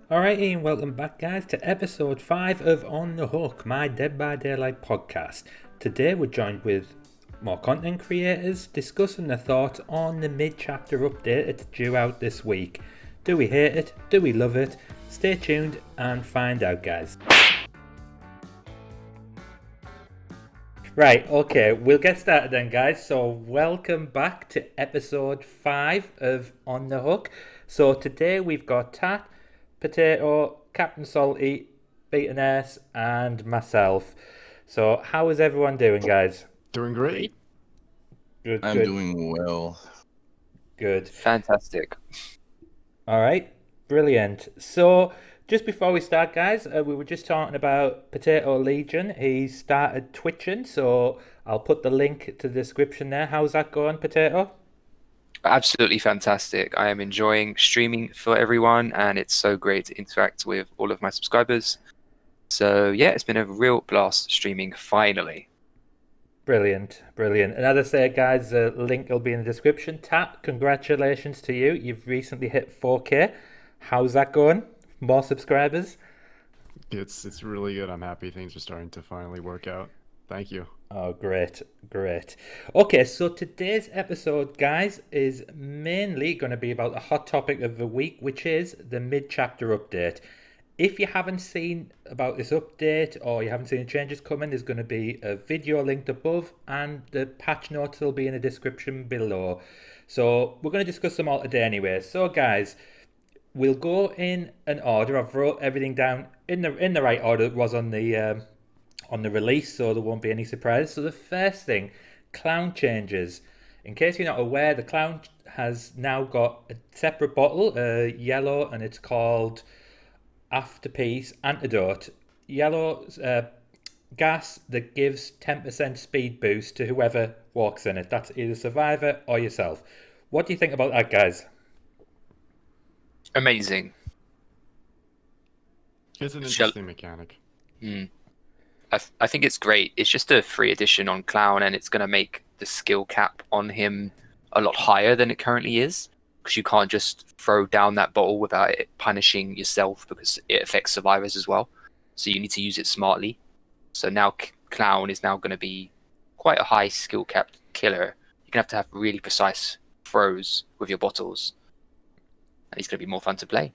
Alright, Ian, welcome back, guys, to episode 5 of On the Hook, my Dead by Daylight podcast. Today, we're joined with more content creators discussing their thoughts on the mid-chapter update that's due out this week. Do we hate it? Do we love it? Stay tuned and find out, guys. Right, okay, we'll get started then, guys. So, welcome back to episode 5 of On the Hook. So, today we've got Tat, Potato, CptSalty, Betanurse, and myself. So, how is everyone doing, guys? Doing great. Good, I'm doing well. Good. Fantastic. All right, brilliant. So, just before we start, guys, we were just talking about Potatolegion. He started twitching, so I'll put the link to the description there. How's that going, Potato? Absolutely fantastic. I am enjoying streaming for everyone, and it's so great to interact with all of my subscribers. So, yeah, it's been a real blast streaming finally. Brilliant, brilliant. And as I say, guys, the link will be in the description. Tat, congratulations to you. You've recently hit 4K. How's that going? More subscribers? It's really good. I'm happy things are starting to finally work out. Thank you. Oh, great, great. Okay, so today's episode, guys, is mainly going to be about the hot topic of the week, which is the mid-chapter update. If you haven't seen about this update or you haven't seen the changes coming, there's going to be a video linked above and the patch notes will be in the description below. So we're going to discuss them all today anyway. So guys, we'll go in an order. I've wrote everything down in the right order it was on the release, so there won't be any surprises. So the first thing, clown changes. In case you're not aware, the clown has now got a separate bottle, yellow, and it's called Afterpiece Antidote. Yellow gas that gives 10% speed boost to whoever walks in it. That's either survivor or yourself. What do you think about that, guys? Amazing. It's an interesting mechanic. I think it's great. It's just a free addition on Clown, and it's going to make the skill cap on him a lot higher than it currently is, because you can't just throw down that bottle without it punishing yourself, because it affects survivors as well. So you need to use it smartly. So now Clown is now going to be quite a high skill cap killer. You're going to have really precise throws with your bottles, and he's going to be more fun to play.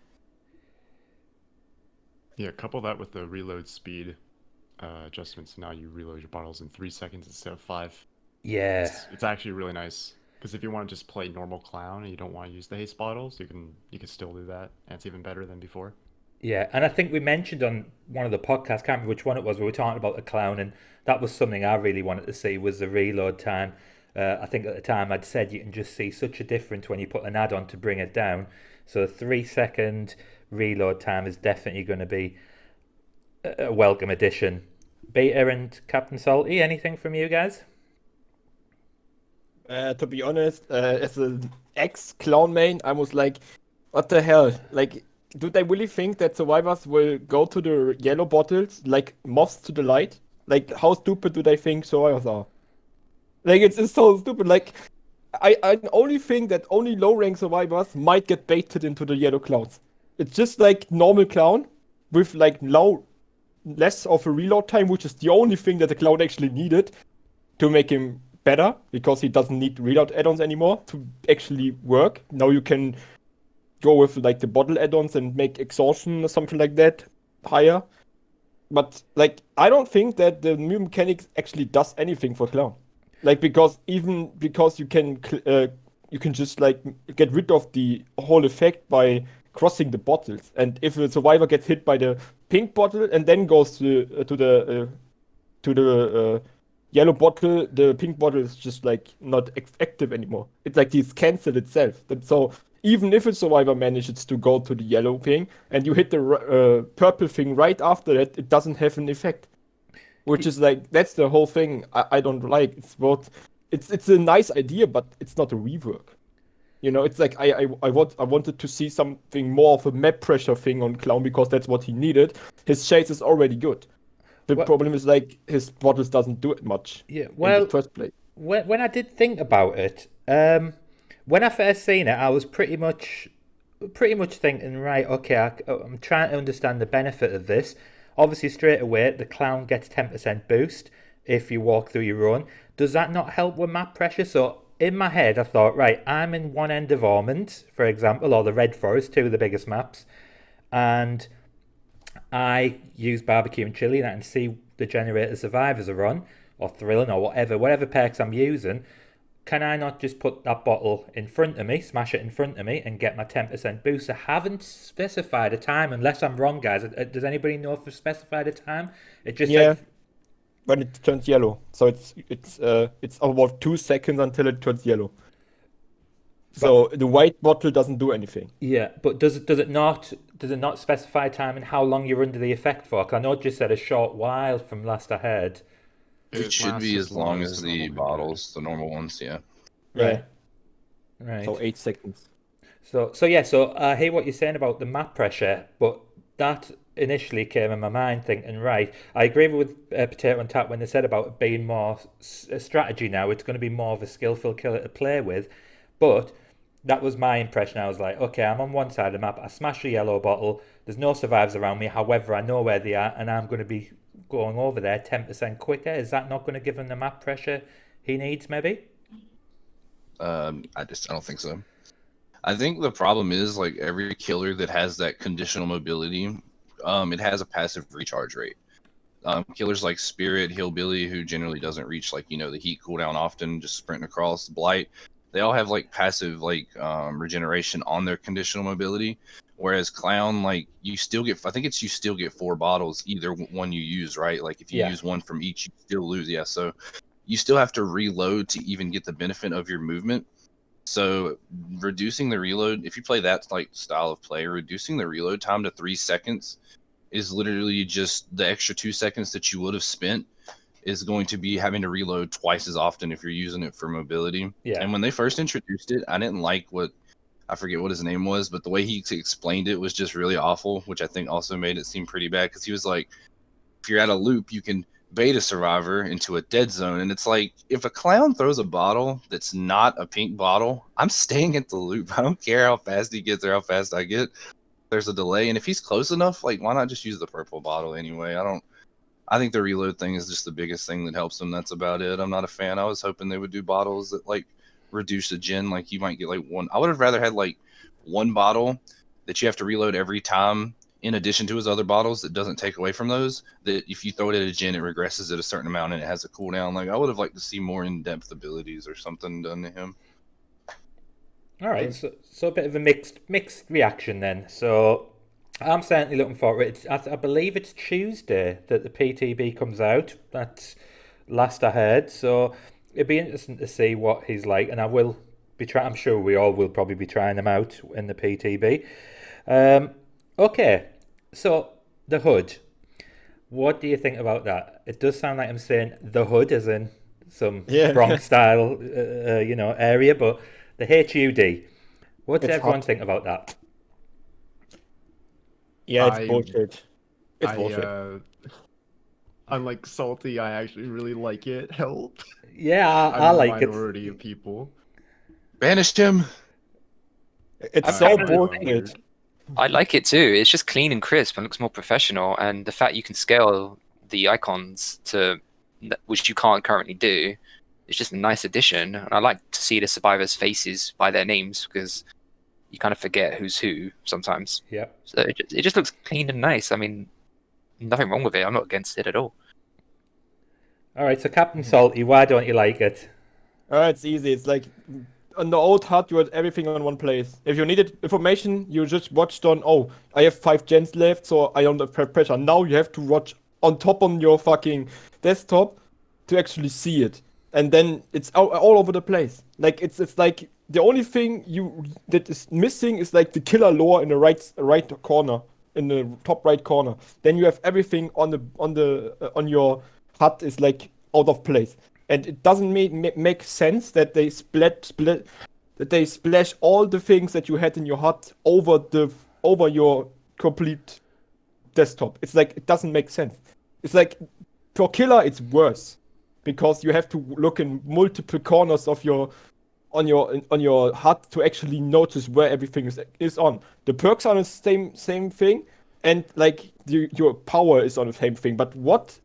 Yeah, couple that with the reload speed adjustments. Now you reload your bottles in 3 seconds instead of 5. Yeah. It's actually really nice. Because if you want to just play normal clown and you don't want to use the haste bottles, you can still do that, and it's even better than before. Yeah, and I think we mentioned on one of the podcasts, can't remember which one it was, we were talking about the clown, and that was something I really wanted to see was the reload time. I think at the time I'd said you can just see such a difference when you put an add-on to bring it down. So a 3-second reload time is definitely going to be a welcome addition. Beta and CptSalty, anything from you guys? To be honest, as an ex-clown main, I was like, what the hell? Like, do they really think that survivors will go to the yellow bottles like moths to the light? Like, how stupid do they think survivors are? Like, it's so stupid. Like, I only think that only low-rank survivors might get baited into the yellow clouds. It's just like normal clown with like less of a reload time, which is the only thing that the cloud actually needed to make him better, because he doesn't need reload add-ons anymore to actually work. Now you can go with like the bottle add-ons and make exhaustion or something like that higher. But like, I don't think that the new mechanics actually does anything for clown. Like, because you can just like get rid of the whole effect by crossing the bottles. And if a survivor gets hit by the pink bottle and then goes to the yellow bottle, the pink bottle is just like not active anymore. It's like it's cancelled itself. And so even if a survivor manages to go to the yellow thing and you hit the purple thing right after that, it doesn't have an effect. Which is like, that's the whole thing I don't like. It's a nice idea, but it's not a rework. You know, it's like I wanted to see something more of a map pressure thing on Clown, because that's what he needed. His chase is already good. The problem is like his bottles doesn't do it much. Yeah, in the first place. When I did think about it, when I first seen it, I was pretty much pretty much thinking, right, okay, I'm trying to understand the benefit of this. Obviously, straight away, the clown gets 10% boost if you walk through your run. Does that not help with map pressure? So in my head, I thought, right, I'm in one end of Ormond, for example, or the Red Forest, two of the biggest maps, and I use barbecue and chili, and I can see the generator survivors are on, or thrilling, or whatever perks I'm using. Can I not just put that bottle in front of me, smash it in front of me, and get my 10% boost? I haven't specified a time, unless I'm wrong, guys. Does anybody know if I've specified a time? It just Yeah, said, when it turns yellow. So it's about 2 seconds until it turns yellow. So the white bottle doesn't do anything. yeah, but does it not specify time and how long you're under the effect for? 'Cause I know it just said a short while from last I heard. It should lasts be as long as the the normal bottles, the normal ones, yeah. Right. Yeah, Right. so 8 seconds. So I hear what you're saying about the map pressure, but that initially came in my mind thinking, right, I agree with Potato and Tap when they said about it being more a strategy now. It's going to be more of a skillful killer to play with, but that was my impression. I was like, okay, I'm on one side of the map. I smash a yellow bottle. There's no survivors around me. However, I know where they are, and I'm going to be going over there 10% quicker. Is that not going to give him the map pressure he needs, maybe? I don't think so. I think the problem is like every killer that has that conditional mobility, it has a passive recharge rate. Killers like Spirit, Hillbilly, who generally doesn't reach like the heat cooldown often, just sprinting across. Blight, they all have like passive regeneration on their conditional mobility. Whereas Clown, like you still get, I think you still get 4 bottles either one you use, right? Like if you Yeah. use one from each, you still lose. Yeah, so you still have to reload to even get the benefit of your movement. So reducing the reload, if you play that like style of play, reducing the reload time to 3 seconds is literally just the extra 2 seconds that you would have spent is going to be having to reload twice as often if you're using it for mobility. Yeah. And when they first introduced it, I didn't like I forget what his name was, but the way he explained it was just really awful, which I think also made it seem pretty bad because he was like, if you're at a loop, you can bait a survivor into a dead zone. And it's like, if a clown throws a bottle that's not a pink bottle, I'm staying at the loop. I don't care how fast he gets or how fast I get. There's a delay. And if he's close enough, like, why not just use the purple bottle anyway? I think the reload thing is just the biggest thing that helps him. That's about it. I'm not a fan. I was hoping they would do bottles that like reduce the gen. Like you might get like one. I would have rather had like one bottle that you have to reload every time in addition to his other bottles that doesn't take away from those, that if you throw it at a gen, it regresses at a certain amount and it has a cooldown. Like I would have liked to see more in-depth abilities or something done to him. All right, so a bit of a mixed reaction then. So I'm certainly looking forward. I believe it's Tuesday that the PTB comes out. That's last I heard. So it'd be interesting to see what he's like, and I will be trying. I'm sure we all will probably be trying him out in the PTB. Okay, so the hood. What do you think about that? It does sound like I'm saying the hood, as in some Yeah. Bronx style, area, but the HUD. What does It's everyone hot. think about that? Yeah, it's I- bullshit. It's I, bullshit. Unlike Salty, I actually really like it. Help. Yeah, I I'm a like it. minority of people. Banished him. It's I'm so kind of the bullshit. I like it too. It's just clean and crisp and looks more professional. And the fact you can scale the icons to which you can't currently do, it's just a nice addition. And I like to see the survivors' faces by their names because you kind of forget who's who sometimes. Yep. So it just looks clean and nice. I mean, nothing wrong with it. I'm not against it at all. All right, so Captain Salty, why don't you like it? It's easy. It's like on the old HUD, you had everything on one place. If you needed information, you just watched on, oh, I have 5 gens left, so I don't have pressure. Now you have to watch on top on your fucking desktop to actually see it. And then it's all over the place. Like it's like the only thing that is missing is like the killer lore in the right corner, in the top right corner. Then you have everything on your HUD is like out of place. And it doesn't make sense that they that they splash all the things that you had in your HUD over your complete desktop. It's like it doesn't make sense. It's like for killer it's worse because you have to look in multiple corners of your on your HUD to actually notice where everything is on. The perks are the same thing, and like your power is on the same thing. But what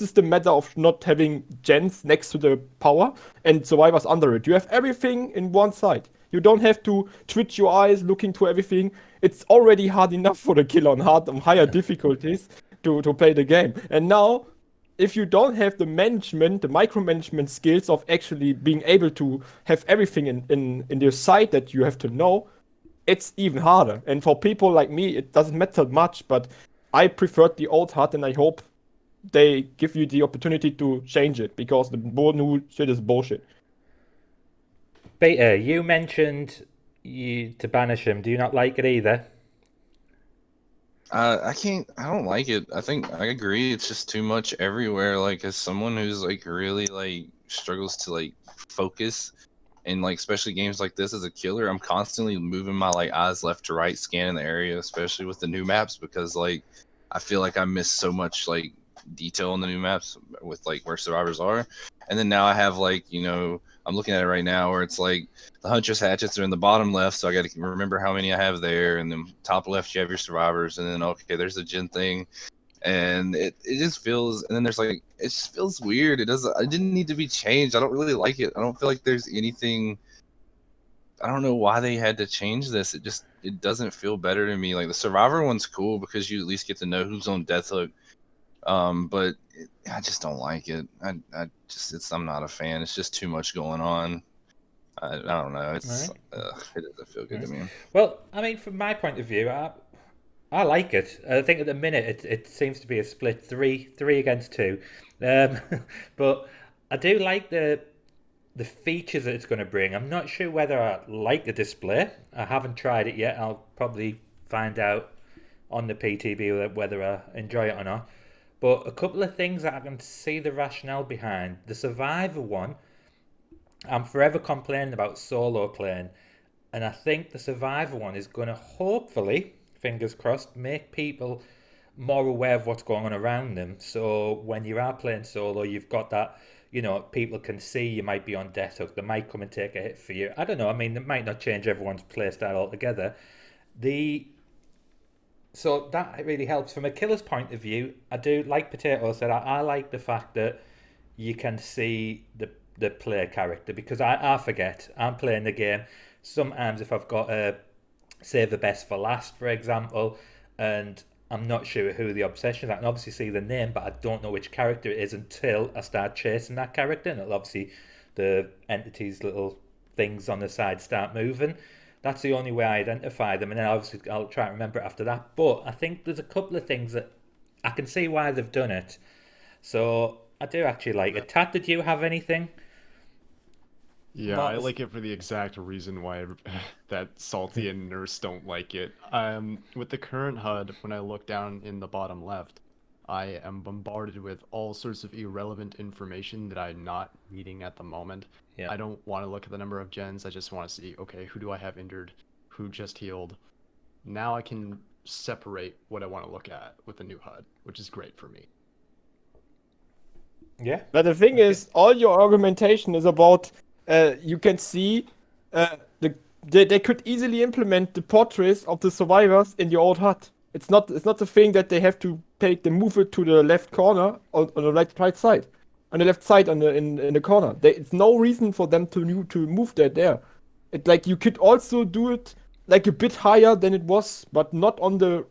is the matter of not having gens next to the power and survivors under it? You have everything in one side. You don't have to twitch your eyes looking to everything. It's already hard enough for the killer on higher difficulties to play the game. And now, if you don't have the micromanagement skills of actually being able to have everything in your site that you have to know, it's even harder. And for people like me, it doesn't matter much, but I preferred the old HUD, and I hope they give you the opportunity to change it, because the new shit is bullshit. Beta, you mentioned to banish him. Do you not like it either? I don't like it. I think I agree. It's just too much everywhere. Like, as someone who's like really like struggles to like focus, and like especially games like this as a killer, I'm constantly moving my like eyes left to right, scanning the area, especially with the new maps, because like I feel like I miss so much like detail in the new maps with like where survivors are. And then now I have like, I'm looking at it right now where it's like the Huntress hatchets are in the bottom left, so I got to remember how many I have there, and then top left you have your survivors, and then okay, there's a gen thing, and it just feels, and then there's like, it just feels weird. It didn't need to be changed. I don't really like it. I don't feel like there's anything. I don't know why they had to change this. It doesn't feel better to me. Like the survivor one's cool because you at least get to know who's on death hook. But I just don't like it. I'm not a fan. It's just too much going on. I don't know. It doesn't feel good to me. Well, I mean, from my point of view, I like it. I think at the minute it seems to be a split three against two, but I do like the features that it's going to bring. I'm not sure whether I like the display. I haven't tried it yet. I'll probably find out on the PTB whether I enjoy it or not. But a couple of things that I can see the rationale behind. The Survivor one, I'm forever complaining about solo playing. And I think the Survivor one is going to hopefully, fingers crossed, make people more aware of what's going on around them. So when you are playing solo, you've got that, people can see you might be on death hook. They might come and take a hit for you. I don't know. I mean, it might not change everyone's playstyle altogether. So that really helps. From a killer's point of view, I do, like Potato said, I like the fact that you can see the player character, because I forget. I'm playing the game. Sometimes if I've got a save the best for last, for example, and I'm not sure who the obsession is, I can obviously see the name, but I don't know which character it is until I start chasing that character, and it'll obviously, the entity's little things on the side start moving. That's the only way I identify them, and then obviously I'll try and remember it after that. But I think there's a couple of things that I can see why they've done it. So I do actually like it. Tat, did you have anything? Yeah, I like it for the exact reason why that Salty and Nurse don't like it. With the current HUD, when I look down in the bottom left, I am bombarded with all sorts of irrelevant information that I'm not needing at the moment. Yeah. I don't want to look at the number of gens. I just want to see, okay, who do I have injured? Who just healed? Now I can separate what I want to look at with the new HUD, which is great for me. Yeah. But the thing is, all your argumentation is about you can see they could easily implement the portraits of the survivors in your old HUD. It's not the thing that they have to move it to the left corner on the right side, on the left side in the corner. It's no reason for them to move that there. It's like you could also do it like a bit higher than it was, but not on the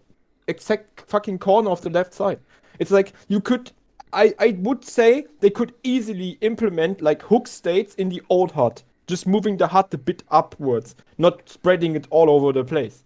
exact fucking corner of the left side. It's like you could. I would say they could easily implement like hook states in the old HUD, just moving the HUD a bit upwards, not spreading it all over the place.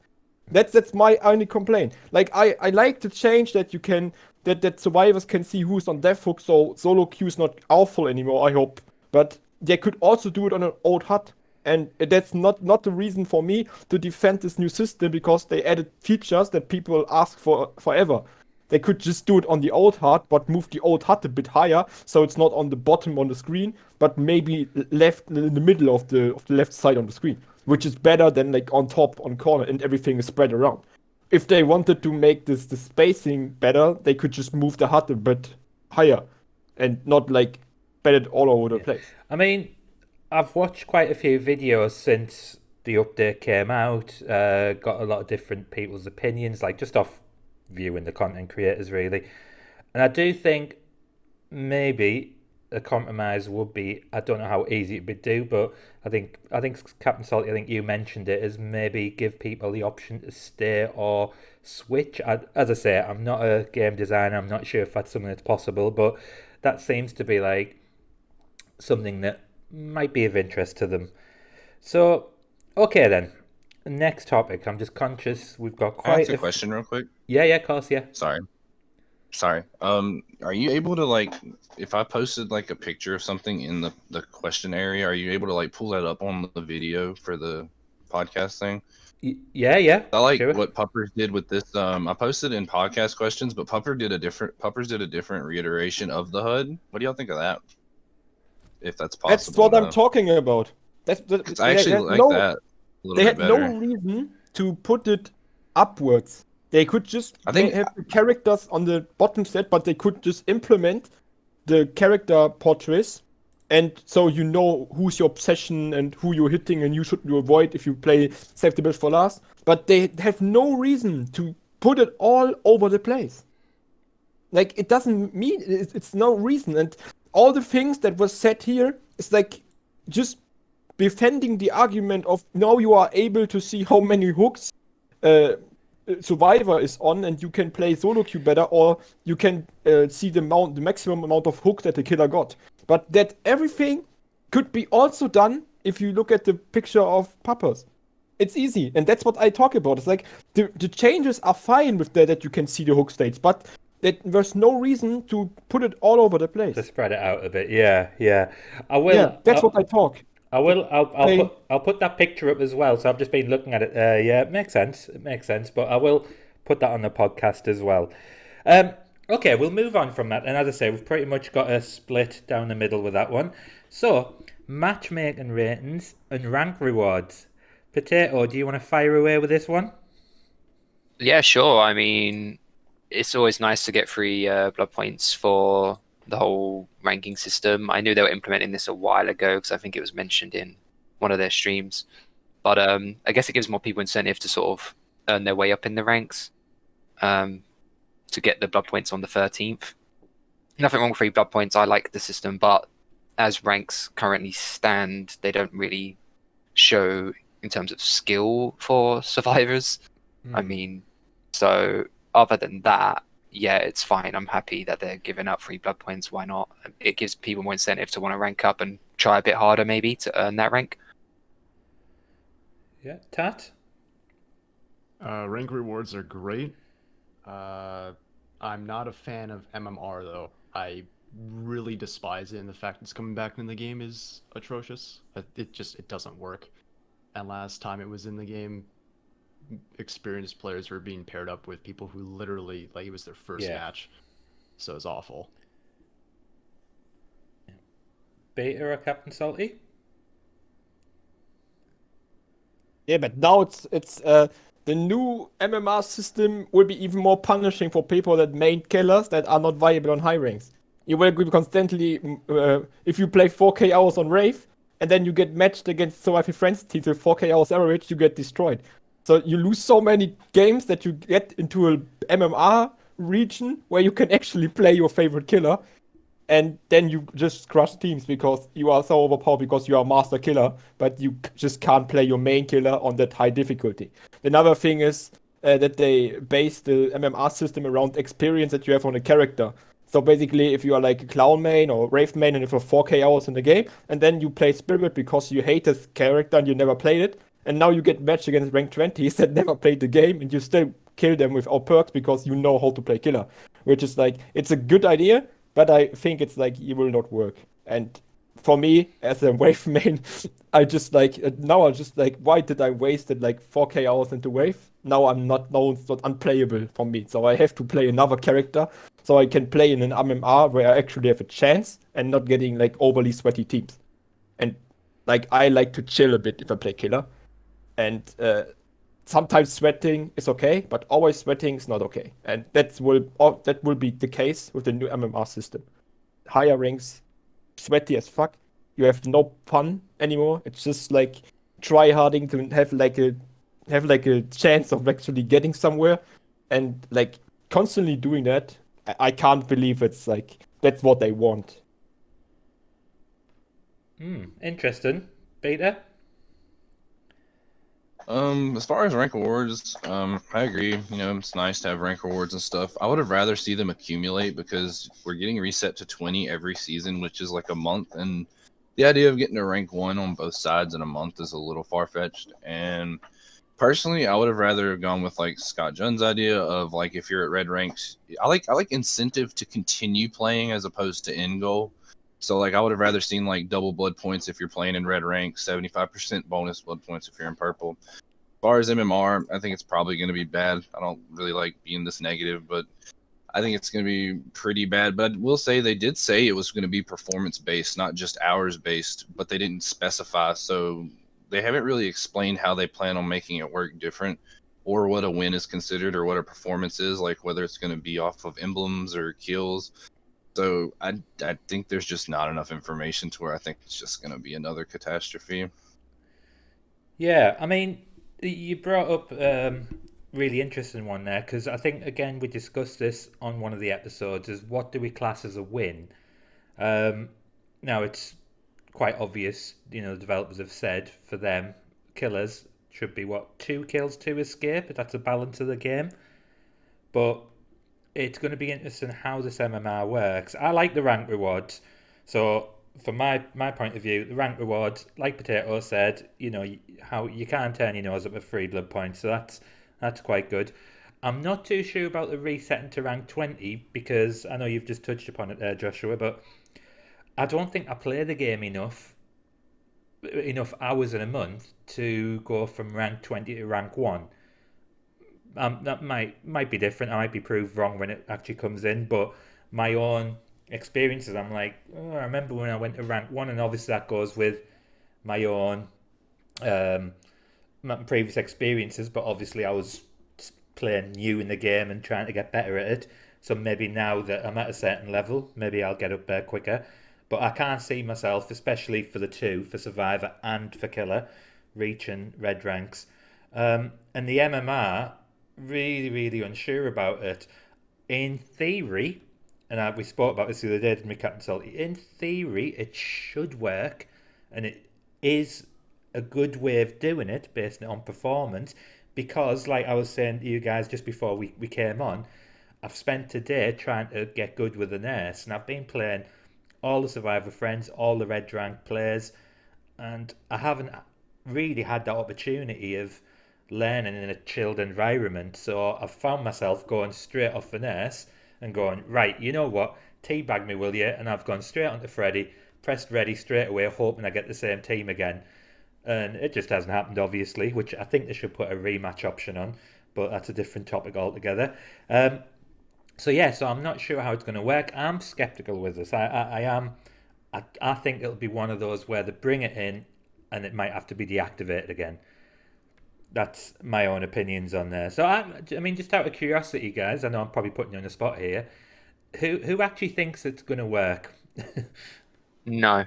That's my only complaint. Like I like the change that you can that survivors can see who's on death hook, so solo queue is not awful anymore, I hope. But they could also do it on an old HUD. And that's not the reason for me to defend this new system, because they added features that people ask for forever. They could just do it on the old HUD, but move the old HUD a bit higher, so it's not on the bottom on the screen, but maybe left in the middle of the left side on the screen, which is better than like on top, on corner, and everything is spread around. If they wanted to make the spacing better, they could just move the HUD a bit higher, and not like spread it all over the place. I mean, I've watched quite a few videos since the update came out. Got a lot of different people's opinions, like just off viewing the content creators, really. And I do think maybe a compromise would be, I don't know how easy it would do, but I think CptSalty, I think you mentioned it, is maybe give people the option to stay or switch. As I say, I'm not a game designer. I'm not sure if that's something that's possible, but that seems to be like something that might be of interest to them. So, okay then. Next topic. I'm just conscious we've got Can I quite ask a question real quick? Yeah, of course, yeah. Sorry. Are you able to, like, if I posted like a picture of something in the question area, are you able to like pull that up on the video for the podcast thing? Yeah, I like sure. what Puppers did with this. I posted in podcast questions, but Puppers did a different reiteration of the HUD. What do y'all think of that? If that's possible. That's what I'm talking about. I actually like that a little bit better. They had no reason to put it upwards. They could just have the characters on the bottom set, but they could just implement the character portraits, and so you know who's your obsession and who you're hitting, and you should avoid if you play save the best for last. But they have no reason to put it all over the place. Like, it doesn't mean it's no reason, and all the things that was said here is like just defending the argument of now you are able to see how many hooks Survivor is on, and you can play solo queue better, or you can see the maximum amount of hooks that the killer got. But that everything could be also done if you look at the picture of Puppers. It's easy, and that's what I talk about. It's like the changes are fine with that you can see the hook states, but there's no reason to put it all over the place. To spread it out a bit, yeah. I will. Yeah, that's what I talk. I'll put that picture up as well. So I've just been looking at it. Yeah, it makes sense. But I will put that on the podcast as well. Okay, we'll move on from that. And as I say, we've pretty much got a split down the middle with that one. So, matchmaking ratings and rank rewards. Potato, do you want to fire away with this one? Yeah, sure. I mean, it's always nice to get free blood points for the whole ranking system. I knew they were implementing this a while ago because I think it was mentioned in one of their streams. But I guess it gives more people incentive to sort of earn their way up in the ranks to get the blood points on the 13th. Nothing wrong with free blood points. I like the system, but as ranks currently stand, they don't really show in terms of skill for survivors. I mean, so other than that, yeah, it's fine. I'm happy that they're giving out free blood points. Why not? It gives people more incentive to want to rank up and try a bit harder, maybe, to earn that rank. Yeah, Tat? Rank rewards are great. I'm not a fan of MMR, though. I really despise it, and the fact it's coming back in the game is atrocious. It doesn't work. And last time it was in the game, experienced players were being paired up with people who literally, like, it was their first match, so it's awful. Beta or CptSalty? Yeah, but now it's the new MMR system will be even more punishing for people that main killers that are not viable on high ranks. You will be constantly if you play 4K hours on Wraith and then you get matched against Survival Friends teams with 4K hours average, you get destroyed. So you lose so many games that you get into a MMR region where you can actually play your favorite killer, and then you just crush teams because you are so overpowered because you are a master killer, but you just can't play your main killer on that high difficulty. Another thing is that they base the MMR system around experience that you have on a character. So basically, if you are like a Clown main or Wraith main and you have 4K hours in the game, and then you play Spirit because you hate this character and you never played it, and now you get matched against rank 20s that never played the game, and you still kill them without perks because you know how to play killer. Which is like, it's a good idea, but I think it's like, it will not work. And for me, as a Wave main, I just like, now I'm just like, why did I waste like 4K hours into Wave? Now it's not unplayable for me. So I have to play another character so I can play in an MMR where I actually have a chance and not getting like overly sweaty teams. And like, I like to chill a bit if I play killer. And sometimes sweating is okay, but always sweating is not okay. And that will be the case with the new MMR system. Higher ranks, sweaty as fuck. you have no fun anymore. It's just like try harding to have like a chance of actually getting somewhere, and like constantly doing that. I can't believe it's like that's what they want. Interesting. Beta? As far as rank awards, I agree. You know, it's nice to have rank awards and stuff. I would have rather see them accumulate because we're getting reset to 20 every season, which is like a month, and the idea of getting to rank 1 on both sides in a month is a little far-fetched. And personally, I would have rather gone with like Scott Junn's idea of like if you're at red ranks, I like incentive to continue playing as opposed to end goal. So like I would have rather seen like double blood points if you're playing in red rank, 75% bonus blood points if you're in purple. As far as MMR, I think it's probably going to be bad. I don't really like being this negative, but I think it's going to be pretty bad. But I will say they did say it was going to be performance based, not just hours based, but they didn't specify. So they haven't really explained how they plan on making it work different, or what a win is considered, or what a performance is, like whether it's going to be off of emblems or kills. So I think there's just not enough information to where I think it's just going to be another catastrophe. Yeah, I mean, you brought up really interesting one there because I think again we discussed this on one of the episodes: is what do we class as a win? Now it's quite obvious, you know, the developers have said for them, killers should be what 2 kills, 2 escape. That's a balance of the game, but it's going to be interesting how this MMR works. I like the rank rewards, so from my point of view, the rank rewards, like Potato said, you know how you can't turn your nose up with 3 blood points, so that's quite good. I'm not too sure about the resetting to rank 20 because I know you've just touched upon it there, Joshua, but I don't think I play the game enough hours in a month to go from rank 20 to rank 1. That might be different. I might be proved wrong when it actually comes in, but my own experiences, I'm like, oh, I remember when I went to rank 1, and obviously that goes with my own my previous experiences, but obviously I was playing new in the game and trying to get better at it. So maybe now that I'm at a certain level, maybe I'll get up there quicker. But I can't see myself, especially for the two, for Survivor and for Killer, reaching red ranks. And the MMR, really, really unsure about it. In theory, and we spoke about this the other day, didn't we, CptSalty? In theory, it should work, and it is a good way of doing it, based on performance, because, like I was saying to you guys just before we came on, I've spent today trying to get good with the nurse, and I've been playing all the Survivor friends, all the red rank players, and I haven't really had that opportunity of learning in a chilled environment. So I've found myself going straight off the nurse and going, right, you know what, teabag me, will you? And I've gone straight onto Freddy, pressed ready straight away, hoping I get the same team again. And it just hasn't happened, obviously, which I think they should put a rematch option on, but that's a different topic altogether. So I'm not sure how it's going to work. I'm skeptical with this. I am. I think it'll be one of those where they bring it in and it might have to be deactivated again. That's my own opinions on there. So I mean, just out of curiosity, guys, I know I'm probably putting you on the spot here. Who actually thinks it's going to work? No,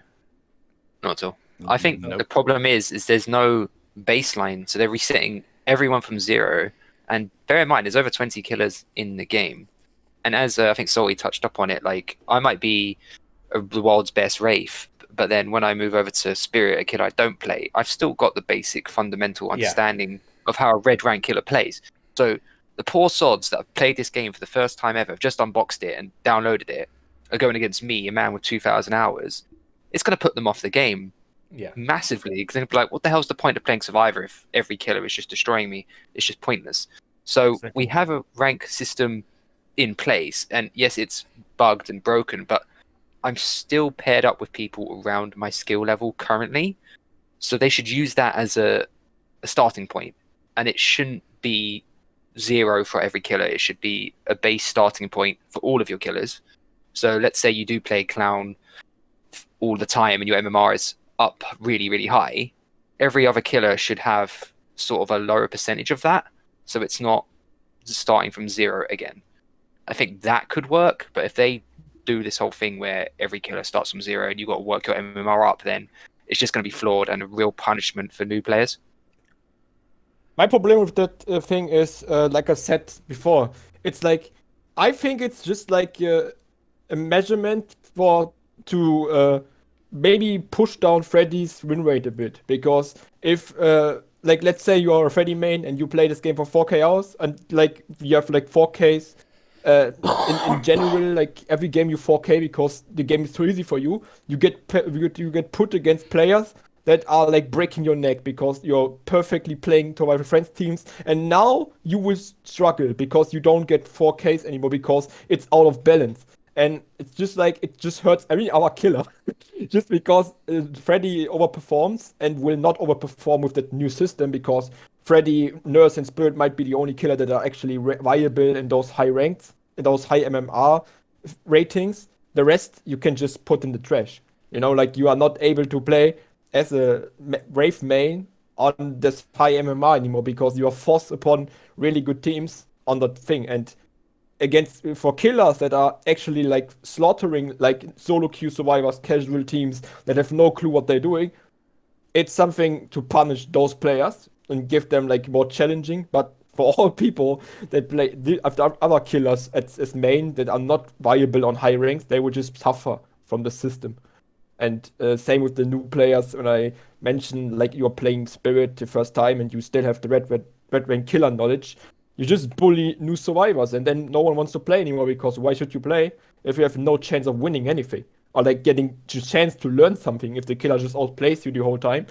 not at all. I think Nope. the problem is there's no baseline, so they're resetting everyone from 0. And bear in mind, there's over 20 killers in the game. And as I think Salty touched up on it, like I might be the world's best Wraith, but then when I move over to Spirit, a killer I don't play, I've still got the basic fundamental understanding of how a red rank killer plays. So the poor sods that have played this game for the first time ever, have just unboxed it and downloaded it, are going against me, a man with 2,000 hours. It's going to put them off the game massively, because they're going to be like, what the hell's the point of playing Survivor if every killer is just destroying me? It's just pointless. So we have a rank system in place, and yes, it's bugged and broken, but I'm still paired up with people around my skill level currently, so they should use that as a starting point, and it shouldn't be 0 for every killer. It should be a base starting point for all of your killers. So let's say you do play Clown all the time and your MMR is up really, really high. Every other killer should have sort of a lower percentage of that, so it's not starting from 0 again. I think that could work, but if they do this whole thing where every killer starts from 0 and you've got to work your MMR up, then it's just going to be flawed and a real punishment for new players. My problem with that thing is, like I said before, it's like, I think it's just like a measurement to maybe push down Freddy's win rate a bit. Because if, like, let's say you are a Freddy main and you play this game for 4K hours, and like you have like 4Ks in general, like every game you 4K because the game is too easy for you. You get put against players that are like breaking your neck because you're perfectly playing to my friends' teams, and now you will struggle because you don't get 4Ks anymore because it's out of balance. And it's just like, it just hurts every our killer just because Freddy overperforms and will not overperform with that new system, because Freddy, Nurse, and Spirit might be the only killer that are actually viable in those high ranks, in those high MMR ratings. The rest you can just put in the trash. You know, like, you are not able to play as a Wraith main on this high MMR anymore because you are forced upon really good teams on that thing. And against, for killers that are actually like slaughtering like solo queue survivors, casual teams that have no clue what they're doing, it's something to punish those players and give them like more challenging. But for all people that play other killers as main that are not viable on high ranks, they will just suffer from the system. And same with the new players. When I mention like you're playing Spirit the first time and you still have the red rank killer knowledge, you just bully new survivors, and then no one wants to play anymore, because why should you play if you have no chance of winning anything or like getting the chance to learn something if the killer just outplays you the whole time?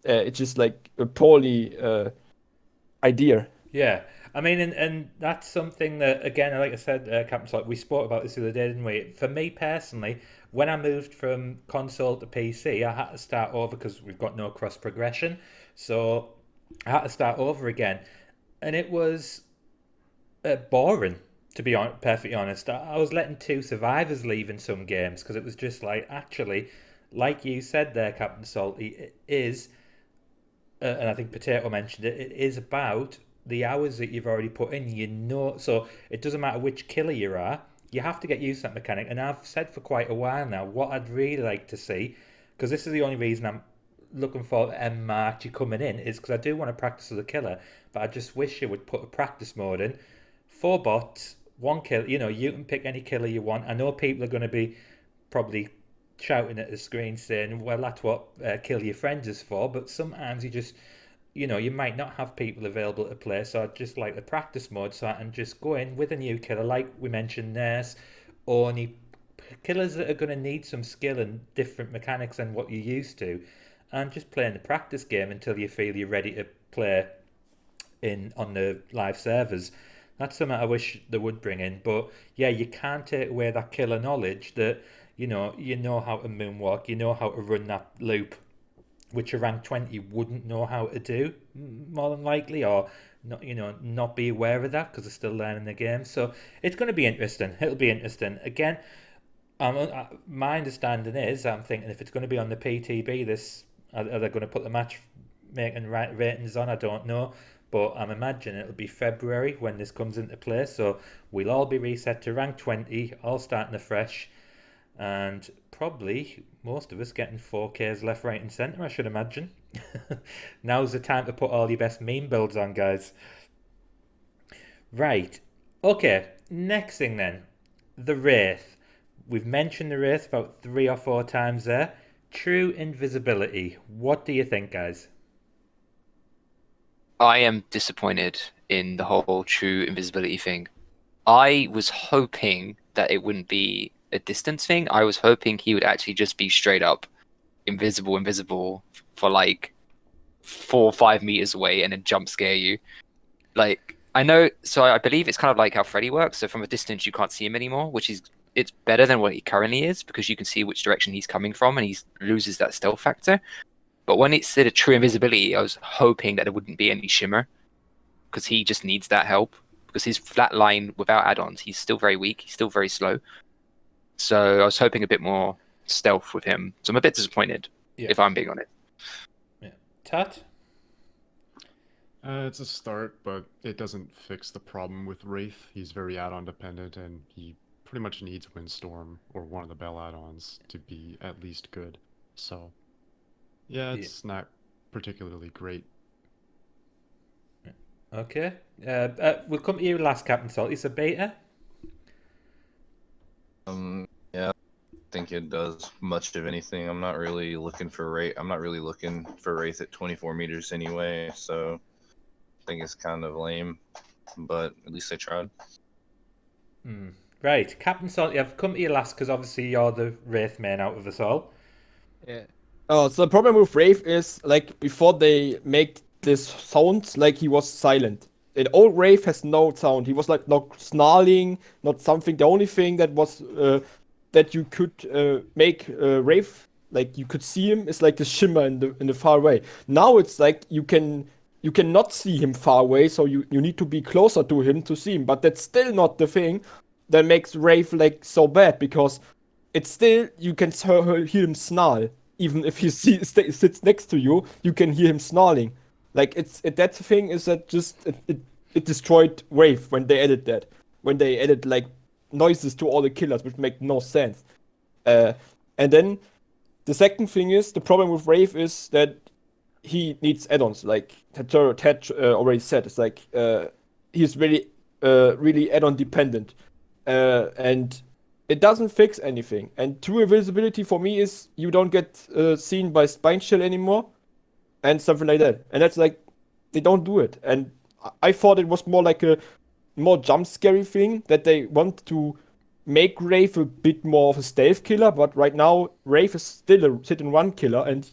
It's just like a poorly idea. Yeah, I mean, and that's something that, again, like I said, Captain Slot, we spoke about this the other day, didn't we? For me personally, when I moved from console to PC, I had to start over because we've got no cross progression. So I had to start over again. And it was boring, to be perfectly honest. I was letting two survivors leave in some games because it was just like, actually, like you said there, Captain Salty, it is, and I think Potato mentioned it, it is about the hours that you've already put in. You know, so it doesn't matter which killer you are, you have to get used to that mechanic. And I've said for quite a while now, what I'd really like to see, because this is the only reason I'm looking for M actually coming in, is because I do want to practice as a killer, but I just wish you would put a practice mode in. 4 bots, 1 kill. You know, you can pick any killer you want. I know people are going to be probably shouting at the screen saying, well, that's what kill your friends is for. But sometimes you just, you know, you might not have people available to play. So I'd just like the practice mode so I can just go in with a new killer, like we mentioned, Nurse, Orny, killers that are going to need some skill and different mechanics than what you're used to, and just playing the practice game until you feel you're ready to play in on the live servers. That's something I wish they would bring in. But yeah, you can't take away that killer knowledge that, you know how to moonwalk, you know how to run that loop, which a rank 20 wouldn't know how to do, more than likely, or not, not be aware of that because they're still learning the game. So it's going to be interesting. It'll be interesting. Again, my understanding is, I'm thinking if it's going to be on the PTB, are they going to put the matchmaking ratings on? I don't know. But I'm imagining it'll be February when this comes into play. So we'll all be reset to rank 20, all starting afresh. And probably most of us getting 4Ks left, right, and centre, I should imagine. Now's the time to put all your best meme builds on, guys. Right. Okay, next thing then. The Wraith. We've mentioned the Wraith about 3 or 4 times there. True invisibility. What do you think, guys? I am disappointed in the whole true invisibility thing. I was hoping that it wouldn't be a distance thing. I was hoping he would actually just be straight up invisible for like 4 or 5 meters away and then jump scare you. Like, I know, so I believe it's kind of like how Freddy works. So from a distance, you can't see him anymore, it's better than what he currently is because you can see which direction he's coming from and he loses that stealth factor. But when it said a true invisibility, I was hoping that there wouldn't be any shimmer because he just needs that help. Because his flat line without add-ons, he's still very weak. He's still very slow. So I was hoping a bit more stealth with him. So I'm a bit disappointed, if I'm being honest. Yeah. Tat? It's a start, but it doesn't fix the problem with Wraith. He's very add-on dependent, and he pretty much needs Windstorm or one of the Bell add-ons to be at least good. So, yeah, it's not particularly great. Okay. We'll come to you last, CptSalty. So beta? Yeah, I think it does much of anything. I'm not really looking for Wraith. I'm not really looking for Wraith at 24 meters anyway, so I think it's kind of lame. But at least I tried. Right, CptSalty, I've come to you last because obviously you're the Wraith main out of us all. Yeah. So the problem with Wraith is, like, before they make this sound, like, he was silent. And old Wraith has no sound. He was like not snarling, not something. The only thing that was that you could make Wraith, like you could see him, is like the shimmer in the far away. Now it's like you cannot see him far away, so you need to be closer to him to see him. But that's still not the thing that makes Wraith like so bad, because it's still, you can hear him snarl. Even if he sits next to you, you can hear him snarling. Like, that thing is that just it destroyed Wraith when they added that. When they added like noises to all the killers, which make no sense. And then the second thing is, the problem with Wraith is that he needs add-ons. Like Ted already said, it's like he's really add-on dependent. And it doesn't fix anything. And true invisibility for me is you don't get seen by Spine Shell anymore, and something like that. And that's like, they don't do it. And I thought it was more like a more jump scary thing, that they want to make Wraith a bit more of a stealth killer. But right now, Wraith is still a hit-and-run killer, and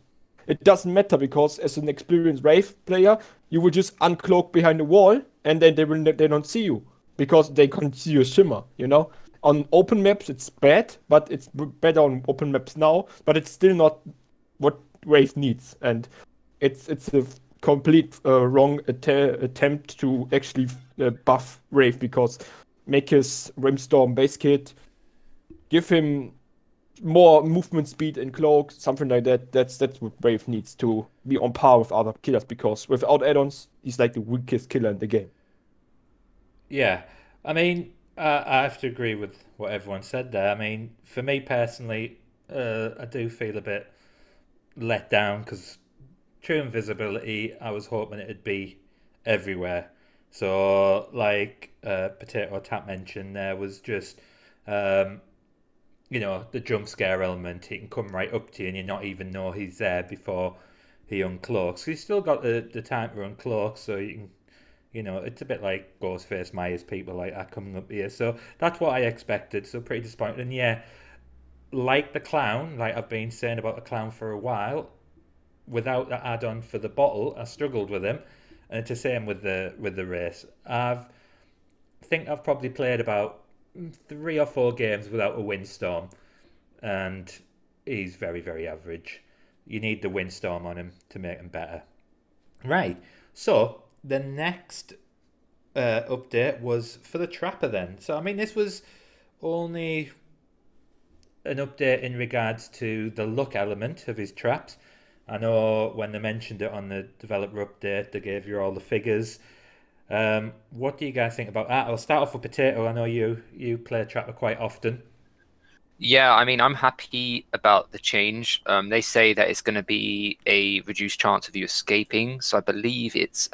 it doesn't matter, because as an experienced Wraith player, you will just uncloak behind the wall, and then they don't see you, because they can't see your shimmer, you know? On open maps, it's bad, but it's better on open maps now, but it's still not what Wraith needs. And it's a complete wrong attempt to actually buff Wraith, because make his Rimstorm base kit, give him more movement speed and cloak, something like that. That's what Wraith needs to be on par with other killers, because without add-ons, he's like the weakest killer in the game. Yeah, I mean, I have to agree with what everyone said there. I mean, for me personally, I do feel a bit let down because true invisibility, I was hoping it'd be everywhere. So, like Potato Tap mentioned, there was just, the jump scare element. He can come right up to you and you not even know he's there before he uncloaks. He's still got the time to uncloak, so you can. It's a bit like Ghostface Myers, people like that coming up here. So that's what I expected. So pretty disappointed. And yeah, like the clown, like I've been saying about the clown for a while, without the add-on for the bottle, I struggled with him. And it's the same with the race. Think I've probably played about 3 or 4 games without a windstorm, and he's very, very average. You need the windstorm on him to make him better. Right. So the next update was for the Trapper then. So, I mean, this was only an update in regards to the luck element of his traps. I know when they mentioned it on the developer update, they gave you all the figures. What do you guys think about that? I'll start off with Potato. I know you play Trapper quite often. Yeah, I mean, I'm happy about the change. They say that it's going to be a reduced chance of you escaping. So I believe it's,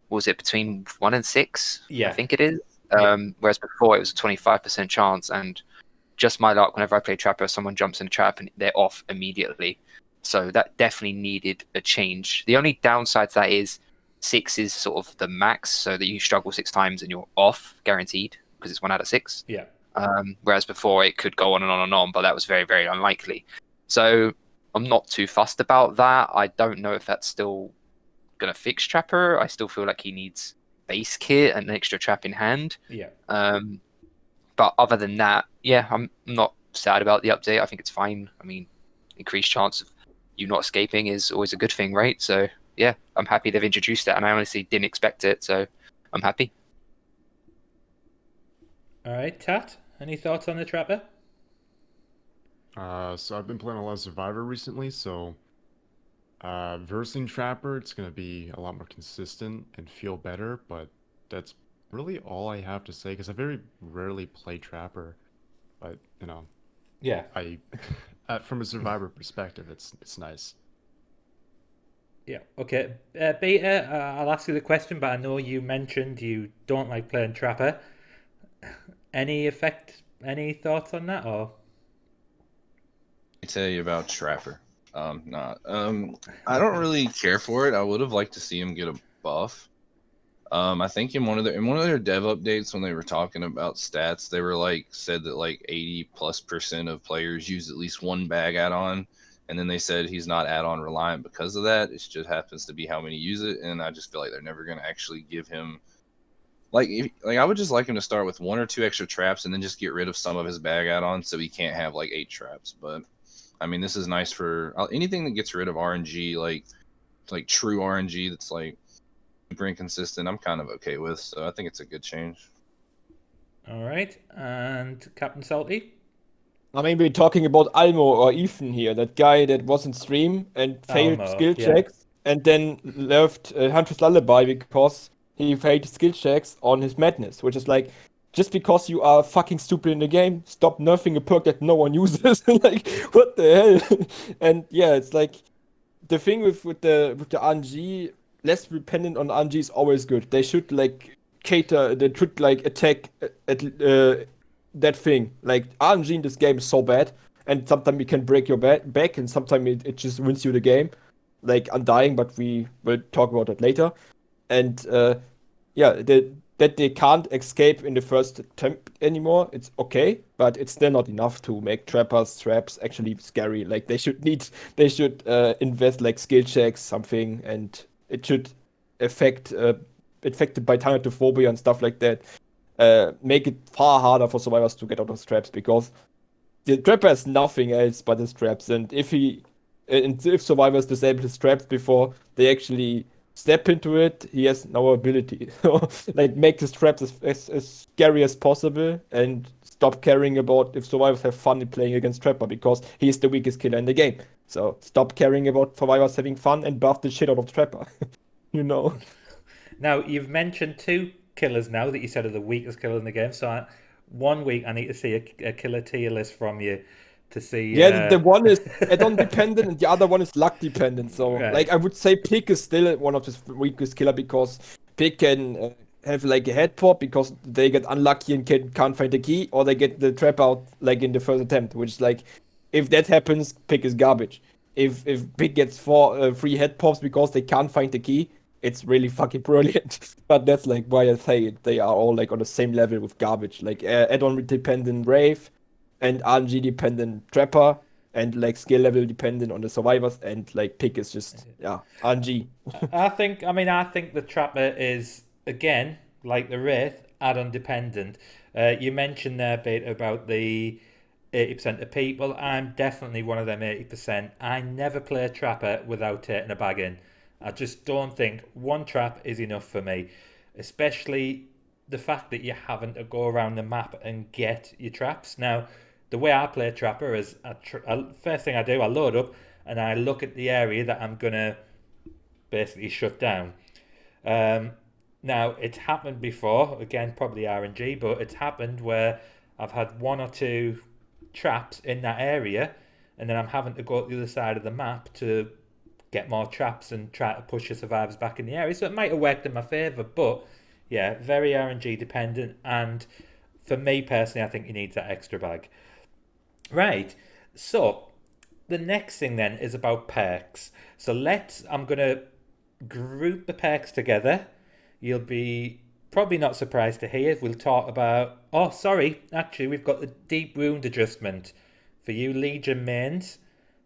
was it between 1 and 6? Yeah. I think it is. Whereas before it was a 25% chance. And just my luck, whenever I play Trapper, someone jumps in a trap and they're off immediately. So that definitely needed a change. The only downside to that is 6 is sort of the max, so that you struggle 6 times and you're off, guaranteed, because it's 1 out of 6. Yeah. Whereas before it could go on and on and on, but that was very, very unlikely. So I'm not too fussed about that. I don't know if that's still going to fix Trapper. I still feel like he needs base kit and an extra trap in hand. Yeah. But other than that, yeah, I'm not sad about the update. I think it's fine. I mean, increased chance of you not escaping is always a good thing, right? So yeah, I'm happy they've introduced it, and I honestly didn't expect it, so I'm happy. All right, Tat, any thoughts on the Trapper? So I've been playing a lot of Survivor recently, so versing Trapper, it's going to be a lot more consistent and feel better, but that's really all I have to say, because I very rarely play Trapper, but Yeah. I from a survivor perspective, it's nice. Yeah. Okay. Beta, I'll ask you the question, but I know you mentioned you don't like playing Trapper. Any thoughts on that, or? I tell you about Trapper. Not. I don't really care for it. I would have liked to see him get a buff. I think in one of their dev updates when they were talking about stats, they were said that 80+% of players use at least one bag add-on, and then they said he's not add-on reliant because of that. It just happens to be how many use it, and I just feel like they're never gonna actually give him I would just like him to start with 1 or 2 extra traps and then just get rid of some of his bag add-ons so he can't have 8 traps. But I mean, this is nice for anything that gets rid of RNG, like true RNG that's super inconsistent. I'm kind of okay with, so I think it's a good change. All right, and CptSalty. I mean, we're talking about Almo or Ethan here, that guy that was in stream and failed Almo, skill yeah. checks and then left Hunter's Lullaby because he failed skill checks on his madness, which is just because you are fucking stupid in the game, stop nerfing a perk that no one uses. What the hell? And yeah, it's the thing with the RNG, less dependent on RNG is always good. They should cater, they should attack at that thing. RNG in this game is so bad, and sometimes it can break your back, and sometimes it just wins you the game. Like Undying, but we will talk about that later. And yeah, that they can't escape in the first attempt anymore, it's okay, but it's still not enough to make traps actually scary. They should invest skill checks, something, and it should affect the Betanurse and stuff like that. Make it far harder for survivors to get out of traps, because the trapper has nothing else but his traps, and if survivors disable his traps before they actually step into it, he has no ability. So make his traps as scary as possible and stop caring about if survivors have fun in playing against Trapper, because he's the weakest killer in the game. So stop caring about survivors having fun and buff the shit out of Trapper. you know. Now, you've mentioned 2 killers now that you said are the weakest killer in the game. So, one week I need to see a killer tier list from you to see. Yeah, the one is add-on dependent and the other one is luck dependent. So, Right. I would say Pick is still one of his weakest killer, because Pick can have a head pop because they get unlucky and can't find the key, or they get the trap out in the first attempt, which is if that happens, Pick is garbage. If Pick gets 3 head pops because they can't find the key, it's really fucking brilliant. But that's why I say it. They are all on the same level with garbage. Add-on dependent Wraith and RNG dependent Trapper, and skill level dependent on the survivors, and Pick is just RNG. I think the Trapper is, again, like the Wraith, add-on dependent. You mentioned there, Beta, about the 80% of people. I'm definitely one of them 80%. I never play a Trapper without taking a bag in. I just don't think one trap is enough for me, especially the fact that you're having to go around the map and get your traps. Now, the way I play Trapper is, first thing I do, I load up and I look at the area that I'm going to basically shut down. Um, Now, it's happened before, again, probably RNG, but it's happened where I've had 1 or 2 traps in that area, and then I'm having to go to the other side of the map to get more traps and try to push the survivors back in the area. So it might have worked in my favour, but yeah, very RNG dependent. And for me personally, I think he needs that extra bag. Right. So the next thing then is about perks. So I'm going to group the perks together. You'll be probably not surprised to hear we'll talk about. Oh, sorry. Actually, we've got the deep wound adjustment for you Legion mains.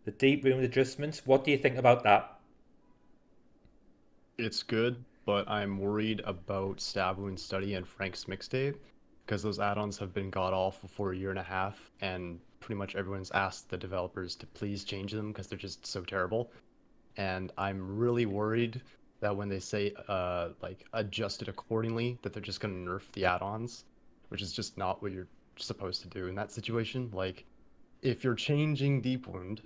The deep wound adjustments. What do you think about that? It's good, but I'm worried about Stab Wound Study and Frank's Mixtape, because those add-ons have been god awful for a year and a half, and pretty much everyone's asked the developers to please change them because they're just so terrible. And I'm really worried that when they say adjust it accordingly, that they're just gonna nerf the add-ons, which is just not what you're supposed to do in that situation. If you're changing Deep Wound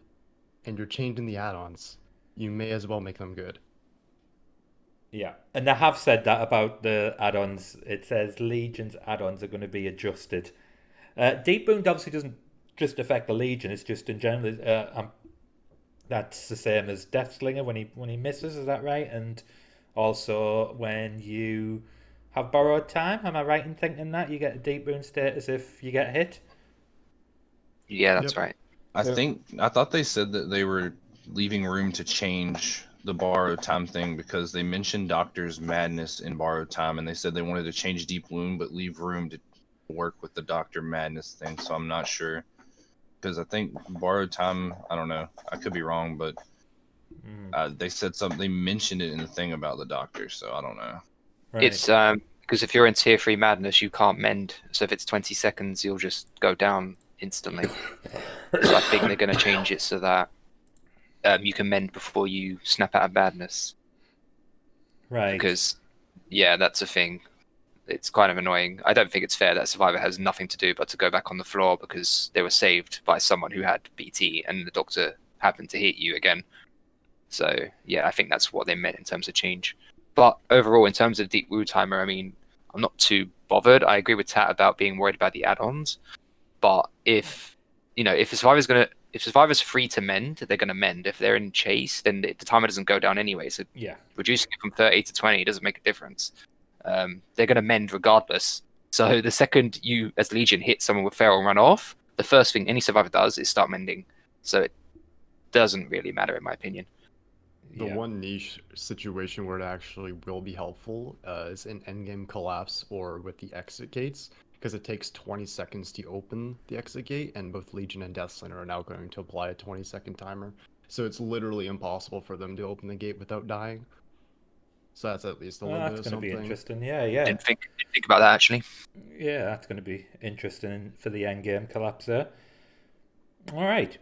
and you're changing the add-ons, you may as well make them good. Yeah, and they have said that about the add-ons. It says Legion's add-ons are going to be adjusted. Deep Wound obviously doesn't just affect the Legion; it's just in general. That's the same as Death Slinger when he misses. Is that right? And also when you have borrowed time. Am I right in thinking that you get a Deep Wound status if you get hit? Yeah, that's Yep. right. I thought they said that they were leaving room to change the borrowed time thing because they mentioned Doctor's Madness in borrowed time, and they said they wanted to change Deep Wound but leave room to work with the Doctor Madness thing. So I'm not sure because I think borrowed time. I don't know. I could be wrong, but they said something. They mentioned it in the thing about the Doctor, so I don't know. Right. It's because if you're in tier 3 madness, you can't mend. So if it's 20 seconds, you'll just go down instantly. So I think they're going to change it so that you can mend before you snap out of madness. Right. Because, yeah, that's a thing. It's kind of annoying. I don't think it's fair that Survivor has nothing to do but to go back on the floor because they were saved by someone who had BT and the Doctor happened to hit you again. So, yeah, I think that's what they meant in terms of change. But overall, in terms of Deep Wound Timer, I mean, I'm not too bothered. I agree with Tat about being worried about the add-ons. But if Survivor's free to mend, they're going to mend. If they're in chase, then the timer doesn't go down anyway. So Yeah. reducing it from 30 to 20 doesn't make a difference. They're going to mend regardless. So the second you, as Legion, hit someone with feral and run off, the first thing any Survivor does is start mending. So it doesn't really matter, in my opinion. The one niche situation where it actually will be helpful is in endgame collapse or with the exit gates, because it takes 20 seconds to open the exit gate, and both Legion and Deathslayer are now going to apply a 20-second timer. So it's literally impossible for them to open the gate without dying. So that's at least a little bit of something. That's going to be interesting. Yeah. Didn't think about that, actually. Yeah, that's going to be interesting for the end game collapse there. All right.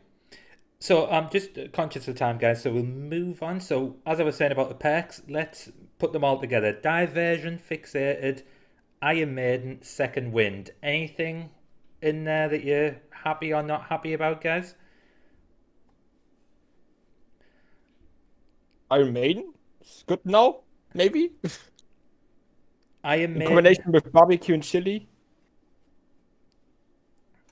So I'm just conscious of time, guys, so we'll move on. So as I was saying about the perks, let's put them all together. Diversion, Fixated, Iron Maiden, Second Wind. Anything in there that you're happy or not happy about, guys? Iron Maiden? It's good now, maybe? Iron Maiden. In combination with barbecue and chili?